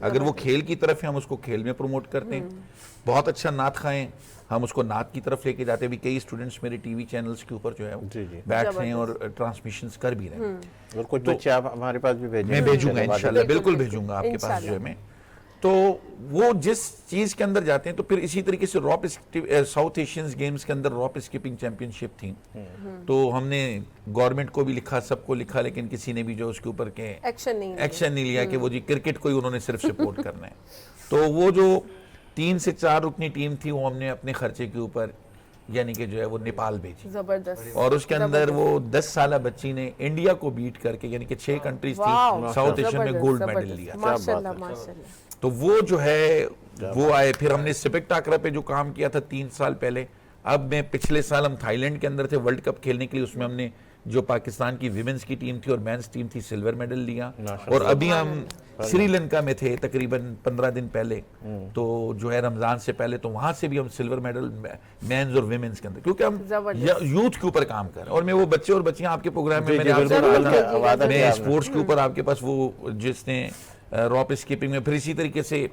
اگر وہ کھیل کی طرف ہے ہم اس کو کھیل میں پروموٹ کرتے ہیں. بہت اچھا نعت خائیں ہم اس کو نعت کی طرف لے کے جاتے ہیں. بھی کئی اسٹوڈنٹس میرے ٹی وی چینلز کے اوپر جو ہے بیٹھ رہے ہیں اور ٹرانسمیشنز کر بھی رہے ہیں. اور کچھ بچے آپ ہمارے پاس بھی بھیجیں. میں بھیجوں گا انشاءاللہ, بالکل بھیجوں گا آپ کے پاس جو ہے میں. تو وہ جس چیز کے اندر جاتے ہیں تو پھر اسی طریقے سے ساؤتھ ایشینز گیمز کے اندر راپ اسکپنگ چیمپئن شپ تھیں, تو ہم نے گورنمنٹ کو بھی لکھا, سب کو لکھا, لیکن کسی نے بھی جو اس کے اوپر کے ایکشن نہیں لیا کہ وہ جی کرکٹ کو ہی انہوں نے صرف سپورٹ کرنا ہے. تو وہ جو 3 سے 4 رکنی ٹیم تھی وہ ہم نے اپنے خرچے کے اوپر یعنی کہ جو ہے وہ نیپال بھیجی, زبردست. اور اس کے اندر وہ 10 سالہ بچی نے انڈیا کو بیٹ کر کے یعنی کہ 6 کنٹریز تھی ساؤتھ ایشین میں گولڈ میڈل لیا. ماشاءاللہ ماشاءاللہ. تو وہ جو ہے وہ آئے. پھر ہم نے سپک ٹاکرا پہ جو کام کیا تھا 3 سال پہلے, اب میں پچھلے سال ہم تھائی لینڈ کے اندر تھے ورلڈ کپ کھیلنے کے لیے, اس میں ہم نے جو پاکستان کی ویمنز کی ٹیم تھی اور مینز ٹیم تھی سلور میڈل لیا. اور ابھی ہم سری لنکا میں تھے تقریباً 15 دن پہلے, تو جو ہے رمضان سے پہلے, تو وہاں سے بھی ہم سلور میڈل مینز اور ویمنز کے اندر, کیونکہ ہم یوتھ کے اوپر کام کر رہے ہیں. اور میں وہ بچے اور بچیاں آپ کے پروگرام میں آپ سے کہا تھا, میں اسپورٹس کے اوپر آپ کے پاس وہ جس نے راپ اسکپنگ میں, پھر اسی طریقے سے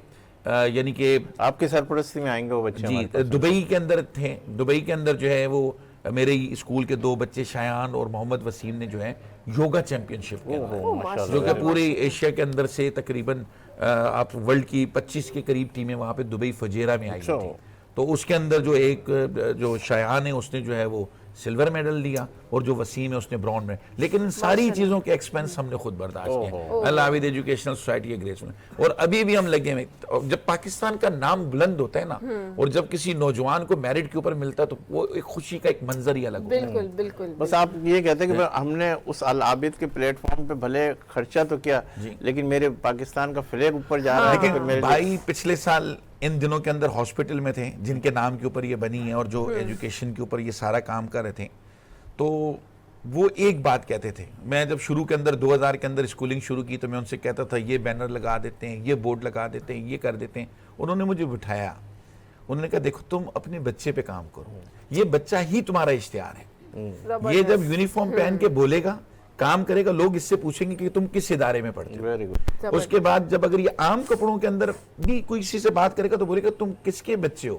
یعنی کہ آپ کی سرپرستی میں آئیں گے وہ بچے. جی دبئی کے اندر تھے, دبئی کے اندر جو ہے وہ میرے اسکول کے 2 بچے شایان اور محمد وسیم نے جو ہے یوگا چیمپئن شپ کیا, جو کہ پورے ایشیا کے اندر سے تقریباً آپ ورلڈ کی 25 کے قریب ٹیمیں وہاں پہ دبئی فجیرہ میں آئی تھی. تو اس کے اندر جو ایک جو شایان ہے اس نے جو ہے وہ سلور میڈل لیا, اور جو وسیم ہے اس نے برونز میڈل. لیکن ان ساری چیزوں کے ایکسپینس ہم نے خود برداشت کیے. اللہ عابد ایجوکیشنل سوسائٹی گریس میں, اور ابھی بھی ہم لگے ہوئے. جب پاکستان کا نام بلند ہوتا ہے نا, اور جب کسی نوجوان کو میرٹ کے اوپر ملتا ہے تو وہ ایک خوشی کا ایک منظر ہی الگ ہوتا ہے. بالکل بالکل. بس آپ یہ کہتے ہیں کہ ہم نے اس العابد کے پلیٹ فارم پہ بھلے خرچہ تو کیا, لیکن میرے پاکستان کا فلیگ اوپر جا رہا ہے. لیکن بھائی پچھلے سال ان دنوں کے اندر ہاسپٹل میں تھے جن کے نام کے اوپر یہ بنی ہے, اور جو ایجوکیشن کے اوپر یہ سارا کام کر رہے تھے, تو وہ ایک بات کہتے تھے. میں جب شروع کے اندر 2000 کے اندر اسکولنگ شروع کی تو میں ان سے کہتا تھا یہ بینر لگا دیتے ہیں, یہ بورڈ لگا دیتے ہیں, یہ کر دیتے ہیں. انہوں نے مجھے بٹھایا, انہوں نے کہا دیکھو تم اپنے بچے پہ کام کرو, یہ بچہ ہی تمہارا اشتہار ہے. یہ جب یونیفارم پہن کے بولے گا, کام کرے گا, لوگ اس سے پوچھیں گے کہ تم کس ادارے میں پڑھتے ہو. اس کے بعد جب اگر یہ عام کپڑوں کے اندر بھی کوئی کسی سے بات کرے گا تو بولے گا تم کس کے بچے ہو,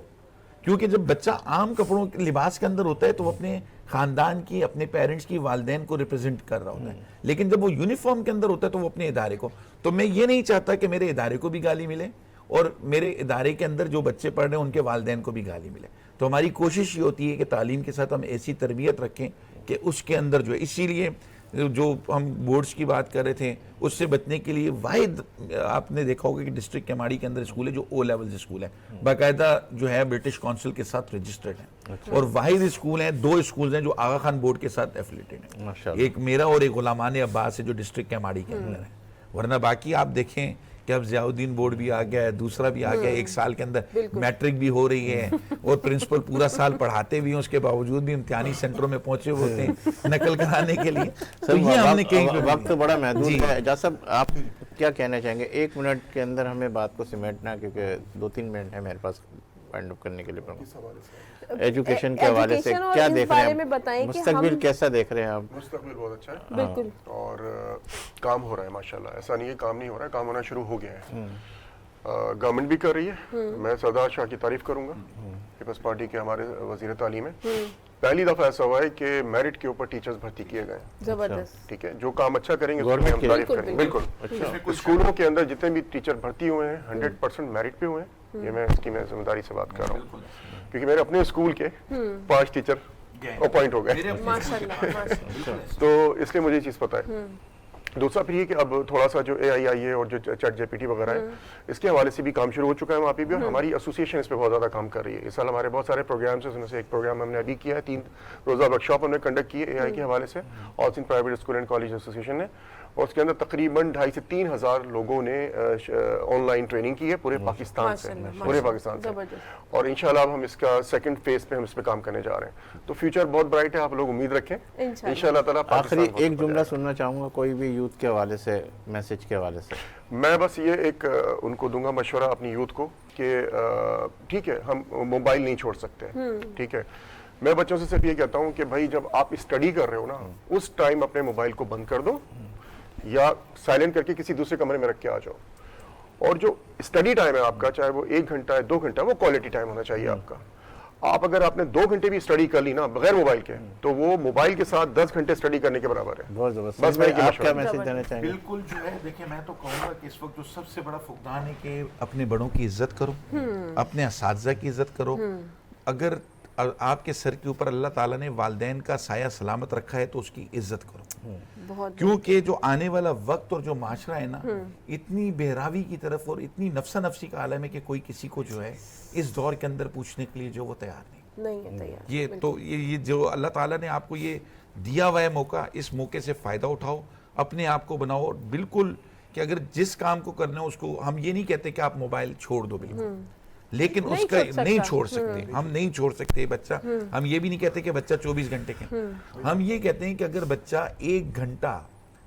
کیونکہ جب بچہ عام کپڑوں کے لباس کے اندر ہوتا ہے تو وہ اپنے خاندان کی, اپنے پیرنٹس کی, والدین کو ریپرزینٹ کر رہا ہوتا ہے. لیکن جب وہ یونیفارم کے اندر ہوتا ہے تو وہ اپنے ادارے کو. تو میں یہ نہیں چاہتا کہ میرے ادارے کو بھی گالی ملے اور میرے ادارے کے اندر جو بچے پڑھ رہے ہیں ان کے والدین کو بھی گالی ملے. تو ہماری کوشش یہ ہوتی ہے کہ تعلیم کے ساتھ ہم ایسی تربیت رکھیں کہ اس کے اندر جو ہے, اسی لیے جو ہم بورڈز کی بات کر رہے تھے اس سے بچنے کے لیے واحد آپ نے دیکھا ہوگا کہ ڈسٹرکٹ کیماڑی کے اندر اسکول ہے جو او لیولز اسکول ہے, باقاعدہ جو ہے برٹش کونسل کے ساتھ رجسٹرڈ ہے, اور واحد اسکول ہیں, 2 اسکولز ہیں جو آغا خان بورڈ کے ساتھ ایفیلیٹڈ ہیں. ایک میرا اور ایک غلامان عباس ہے جو ڈسٹرکٹ کیماڑی کے اندر ہے. ورنہ باقی آپ دیکھیں کہ اب ضیاء الدین بورڈ بھی آ گیا ہے, دوسرا بھی آ گیا ہے, 1 سال کے اندر میٹرک بھی ہو رہی ہے, اور پرنسپل پورا سال پڑھاتے بھی ہیں, اس کے باوجود بھی امتحانی سینٹروں میں پہنچے ہوتے ہیں نقل کرانے کے لیے. تو یہ ہم نے کہیں وقت بڑا محدود ہے. اجاز صاحب آپ کیا کہنا چاہیں گے 1 منٹ کے اندر ہمیں بات کو سمیٹنا, کیونکہ 2-3 منٹ ہے میرے پاس وائنڈ اپ کرنے کے لیے. ایجوکیشن کے حوالے سے کیا دیکھ رہے ہیں, مستقبل کیسا دیکھ رہے ہیں آپ؟ مستقبل بہت اچھا ہے بالکل, اور کام ہو رہا ہے ماشاءاللہ. ایسا نہیں ہے کام نہیں ہو رہا ہے, کام ہونا شروع ہو گیا ہے. گورنمنٹ بھی کر رہی ہے. میں سردار شاہ کی تعریف کروں گا, پیپلز پارٹی کے ہمارے وزیر تعلیم ہیں. پہلی دفعہ ایسا ہوا ہے کہ میرٹ کے اوپر ٹیچرز بھرتی کیے گئے ہیں. زبردست. ٹھیک ہے, جو کام اچھا کریں گے اس کی ہم تعریف کریں گے. بالکل. اسکولوں کے اندر جتنے بھی ٹیچر بھرتی ہوئے ہیں 100% میرٹ پہ ہوئے ہیں. یہ میں اس کی میں ذمہ داری سے بات کر رہا ہوں, کیونکہ میرے اپنے اسکول کے 5 ٹیچر اپوائنٹ ہو گئے, تو اس لیے مجھے یہ چیز پتہ ہے. دوسرا پھر یہ کہ اب تھوڑا سا جو AI ہے اور جو چیٹ GPT وغیرہ ہے اس کے حوالے سے بھی کام شروع ہو چکا ہے وہاں پہ بھی, اور ہماری ایسوسیشن اس پہ بہت زیادہ کام کر رہی ہے. اس سال ہمارے بہت سارے پروگرامس ہیں, اس میں سے ایک پروگرام ہم نے ابھی کیا ہے, 3 روزہ ورک شاپ ہم نے کنڈکٹ کی ہے AI کے حوالے سے, all Sindh private school and college association نے, اور اس کے اندر تقریباً 2,500 سے 3,000 لوگوں نے آن لائن ٹریننگ کی ہے پورے پاکستان سے, اور انشاءاللہ اب ہم اس کا 2nd فیز پہ ہم اس پہ کام کرنے جا رہے ہیں. تو فیوچر بہت برائٹ ہے, آپ لوگ امید رکھیں انشاءاللہ تعالیٰ. آخری ایک جملہ سننا چاہوں گا کوئی بھی یوتھ کے حوالے سے, میسج کے حوالے سے. میں بس یہ ایک ان کو دوں گا مشورہ اپنی یوتھ کو کہ ٹھیک ہے ہم موبائل نہیں چھوڑ سکتے, ٹھیک ہے. میں بچوں سے صرف یہ کہتا ہوں کہ بھائی جب آپ اسٹڈی کر رہے ہو نا, اس ٹائم اپنے موبائل کو بند کر دو یا سائلنٹ کر کے کسی دوسرے کمرے میں رکھ کے آ جاؤ, اور جو اسٹڈی ٹائم ہے آپ کا، چاہے وہ 1 گھنٹہ ہے 2 گھنٹہ، وہ کوالٹی ٹائم ہونا چاہیے آپ کا. آپ اگر آپ نے 2 گھنٹے بھی اسٹڈی کر لی نا بغیر موبائل کے، تو وہ موبائل کے ساتھ 10 گھنٹے اسٹڈی کرنے کے برابر ہے. بہت زبردست. بس میں آپ کیا میسج دینا چاہیں گے؟ بالکل جو ہے دیکھیں، میں تو کہوں گا کہ اس وقت جو سب سے بڑا فقدان ہے کہ اپنے بڑوں کی عزت کرو، اپنے اساتذہ کی عزت کرو. اگر آپ کے سر کے اوپر اللہ تعالیٰ نے والدین کا سایہ سلامت رکھا ہے تو اس کی عزت کرو، کیونکہ جو آنے والا وقت اور جو معاشرہ ہے نا، اتنی بہراوی کی طرف اور اتنی نفسا نفسی کا عالم ہے کہ کوئی کسی کو جو ہے اس دور کے اندر پوچھنے کے لیے جو وہ تیار نہیں ہے تیار. یہ تو یہ جو اللہ تعالیٰ نے آپ کو یہ دیا ہوا ہے موقع، اس موقع سے فائدہ اٹھاؤ، اپنے آپ کو بناؤ. اور بالکل کہ اگر جس کام کو کرنا ہے اس کو، ہم یہ نہیں کہتے کہ آپ موبائل چھوڑ دو بالکل، لیکن اس کا نہیں چھوڑ سکتے، ہم نہیں چھوڑ سکتے بچہ. ہم یہ بھی نہیں کہتے کہ بچہ 24 گھنٹے کے، ہم یہ کہتے ہیں کہ اگر بچہ 1 گھنٹہ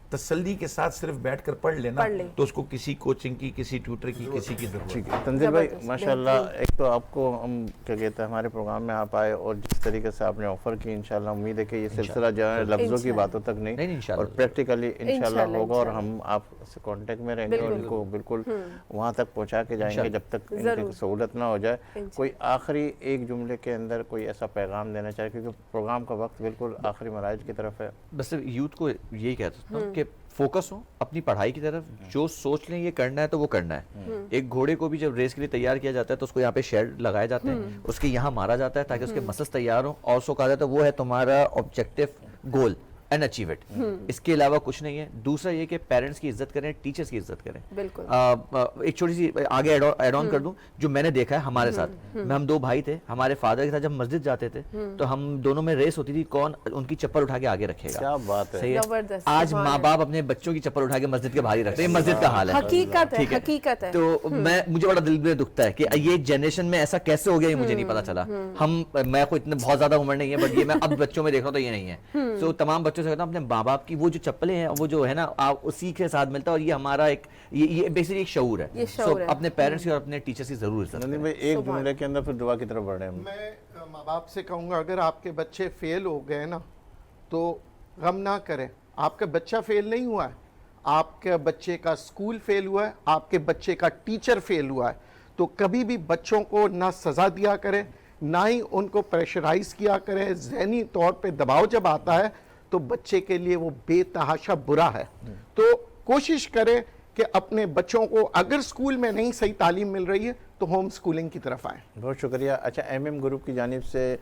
تسلی کے ساتھ صرف بیٹھ کر پڑھ لینا تو اس کو کسی کوچنگ کی، کسی ٹیوٹر کی، کسی کی ضرورت ٹھیک ہے. تنزیل بھائی ماشاءاللہ، ایک تو آپ کو ہم کیا کہتے ہیں ہمارے پروگرام میں آپ آئے اور جس طریقے سے آپ نے آفر کی، انشاءاللہ امید ہے کہ یہ سلسلہ جو ہے لفظوں کی باتوں تک نہیں اور پریکٹیکلی انشاءاللہ ہوگا، اور ہم آپ سے کانٹیکٹ میں رہیں گے اور ان کو بالکل وہاں تک پہنچا کے جائیں گے جب تک ان کی سہولت نہ ہو جائے. کوئی آخری ایک جملے کے اندر کوئی ایسا پیغام دینا چاہے، کیونکہ پروگرام کا وقت بالکل آخری مراحل کی طرف ہے. بس یوتھ کو یہی کہتا ہوں کہ فوکس ہو اپنی پڑھائی کی طرف، جو سوچ لیں یہ کرنا ہے تو وہ کرنا ہے. ایک گھوڑے کو بھی جب ریس کے لیے تیار کیا جاتا ہے تو اس کو یہاں پہ شیڈ لگائے جاتے ہیں، اس کے یہاں مارا جاتا ہے تاکہ اس کے مسلس تیار ہوں، اور اس کو کہا جاتا ہے وہ ہے تمہارا objective goal and achieve it. اس کے علاوہ کچھ نہیں ہے. دوسرا یہ کہ پیرنٹس کی عزت کریں، ٹیچرز کی عزت کریں. ایک چھوٹی سی آگے ایڈ آن کر دوں، جو میں نے دیکھا ہے ہمارے ساتھ، ہم 2 بھائی تھے، ہمارے فادر کے ساتھ جب مسجد جاتے تھے تو ہم دونوں میں ریس ہوتی تھی کون ان کی چپل اٹھا کے آگے رکھے گا. کیا بات ہے. آج ماں باپ اپنے بچوں کی چپل اٹھا کے مسجد کے باہر رکھتے ہیں. مسجد کا حال ہے، حقیقت ہے. تو مجھے بڑا دل میں دکھتا ہے کہ یہ جنریشن میں ایسا کیسے ہو گیا، یہ مجھے نہیں پتا چلا. میں کوئی اتنے بہت زیادہ عمر نہیں ہے، بٹ یہ میں اب بچوں میں دیکھ رہا ہوں تو یہ نہیں ہے. تو تمام بچوں سے کہتا ہوں اپنے ماں باپ کی وہ جو چپلیں ہیں وہ جو ہے نا آپ اسی کے ساتھ ملتا ہے، اور یہ ہمارا ایک یہ بیسیکلی ایک شعور ہے. سو اپنے پیرنٹس کی اور اپنے ٹیچرز کی ضرور عزت کریں. ایک جملے کے اندر پھر دعا کی طرف بڑھ رہے ہیں. میں ماں باپ سے کہوں گا اگر آپ کے بچے فیل ہو گئے نا تو غم نہ کریں. آپ کا بچہ فیل نہیں ہوا ہے، آپ کے بچے کا اسکول فیل ہوا ہے، آپ کے بچے کا ٹیچر فیل ہوا ہے. تو کبھی بھی بچوں کو نہ سزا دیا کریں، نہ ہی ان کو پریشرائز کیا کریں. ذہنی طور پہ دباؤ جب آتا ہے تو بچے کے لیے وہ بے تحاشا برا ہے. تو کوشش کریں کہ اپنے بچوں کو اگر اسکول میں نہیں صحیح تعلیم مل رہی ہے تو ہوم اسکولنگ کی طرف آئیں. بہت شکریہ. اچھا، ایم گروپ کی جانب سے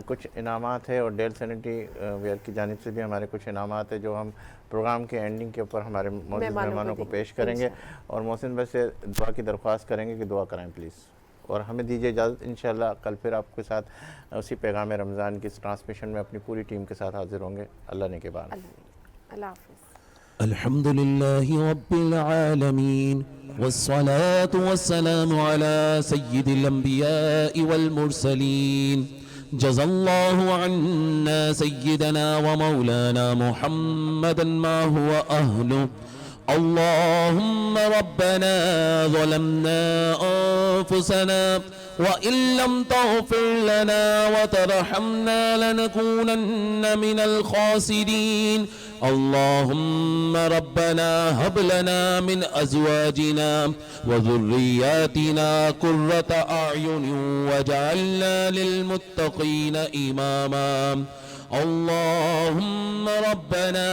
کچھ انعامات ہے اور ڈیل سینیٹری ویئر کی جانب سے بھی ہمارے کچھ انعامات ہے جو ہم پروگرام کے اینڈنگ کے اوپر ہمارے معزز مہمانوں کو پیش کریں گے، اور محسن بھائی سے دعا کی درخواست کریں گے کہ دعا کریں پلیز. اور ہمیں دیجیے اجازت، انشاءاللہ کل پھر آپ کے ساتھ اسی پیغام رمضان کی اس ٹرانسمیشن میں اپنی پوری ٹیم کے ساتھ حاضر ہوں گے. اللہ نے کے بعد. اللہ حافظ. الحمد لله رب العالمين والصلاة والسلام على سيد الأنبياء والمرسلين. جزا الله عنا سيدنا ومولانا محمدا ما هو أهله. اللهم ربنا ظلمنا أنفسنا وإن لم تغفر لنا وترحمنا لنكونن من الخاسرين. اللهم ربنا هب لنا من أزواجنا وذرياتنا قرة أعين واجعلنا للمتقين إماما. اللهم ربنا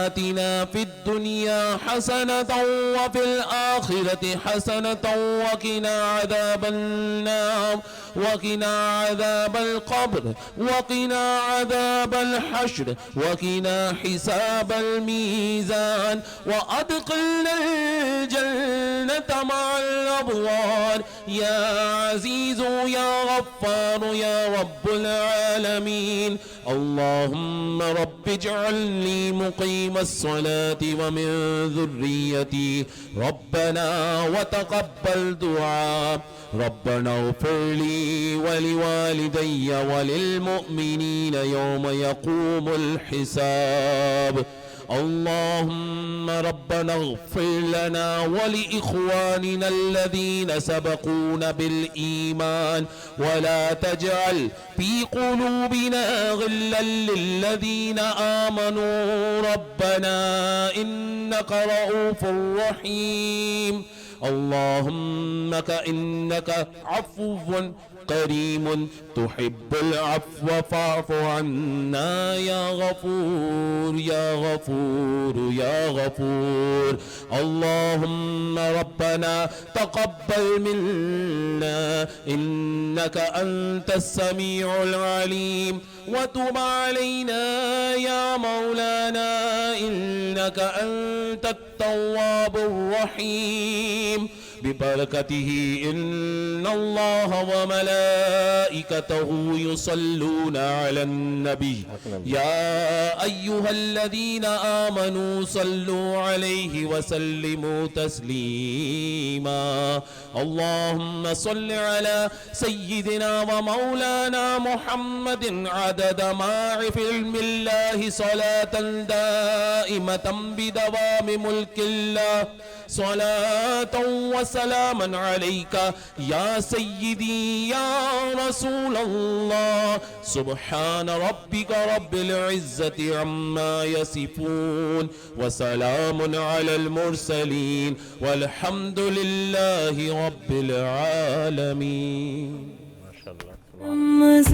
آتنا في الدنيا حسنة وفي الآخرة حسنة وقنا عذاب النار وقنا عذاب القبر وقنا عذاب الحشر وقنا حساب الميزان وأدخلنا الجنة مع الأبرار يا عزيز يا غفار يا رب العالمين. اللهم رب اجعلني مقيم الصلاة ومن ذريتي ربنا وتقبل دعاء. ربنا اغفر لي ولوالدي وللمؤمنين يوم يقوم الحساب. اللهم ربنا اغفر لنا ولإخواننا الذين سبقونا بالإيمان ولا تجعل في قلوبنا غلا للذين آمنوا ربنا إنك رؤوف رحيم. اللهم إنك عفو كريم تحب العفو فاعف عنا يا غفور يا غفور يا غفور. اللهم ربنا تقبل منا إنك أنت السميع العليم وتب علينا يا مولانا إنك أنت التواب الرحيم ببركته إن الله وملائكته يصلون على النبي يا أيها الذين آمنوا صلوا عليه وسلموا تسليما. اللهم صل على سيدنا ومولانا محمد عدد ما في علم الله صلاة دائمة بدوام ملك الله صلاة وسلاما عليك يا سيدي يا رسول الله. سبحان ربك رب العزة عما يصفون وسلام على المرسلين والحمد لله رب العالمين. رمضان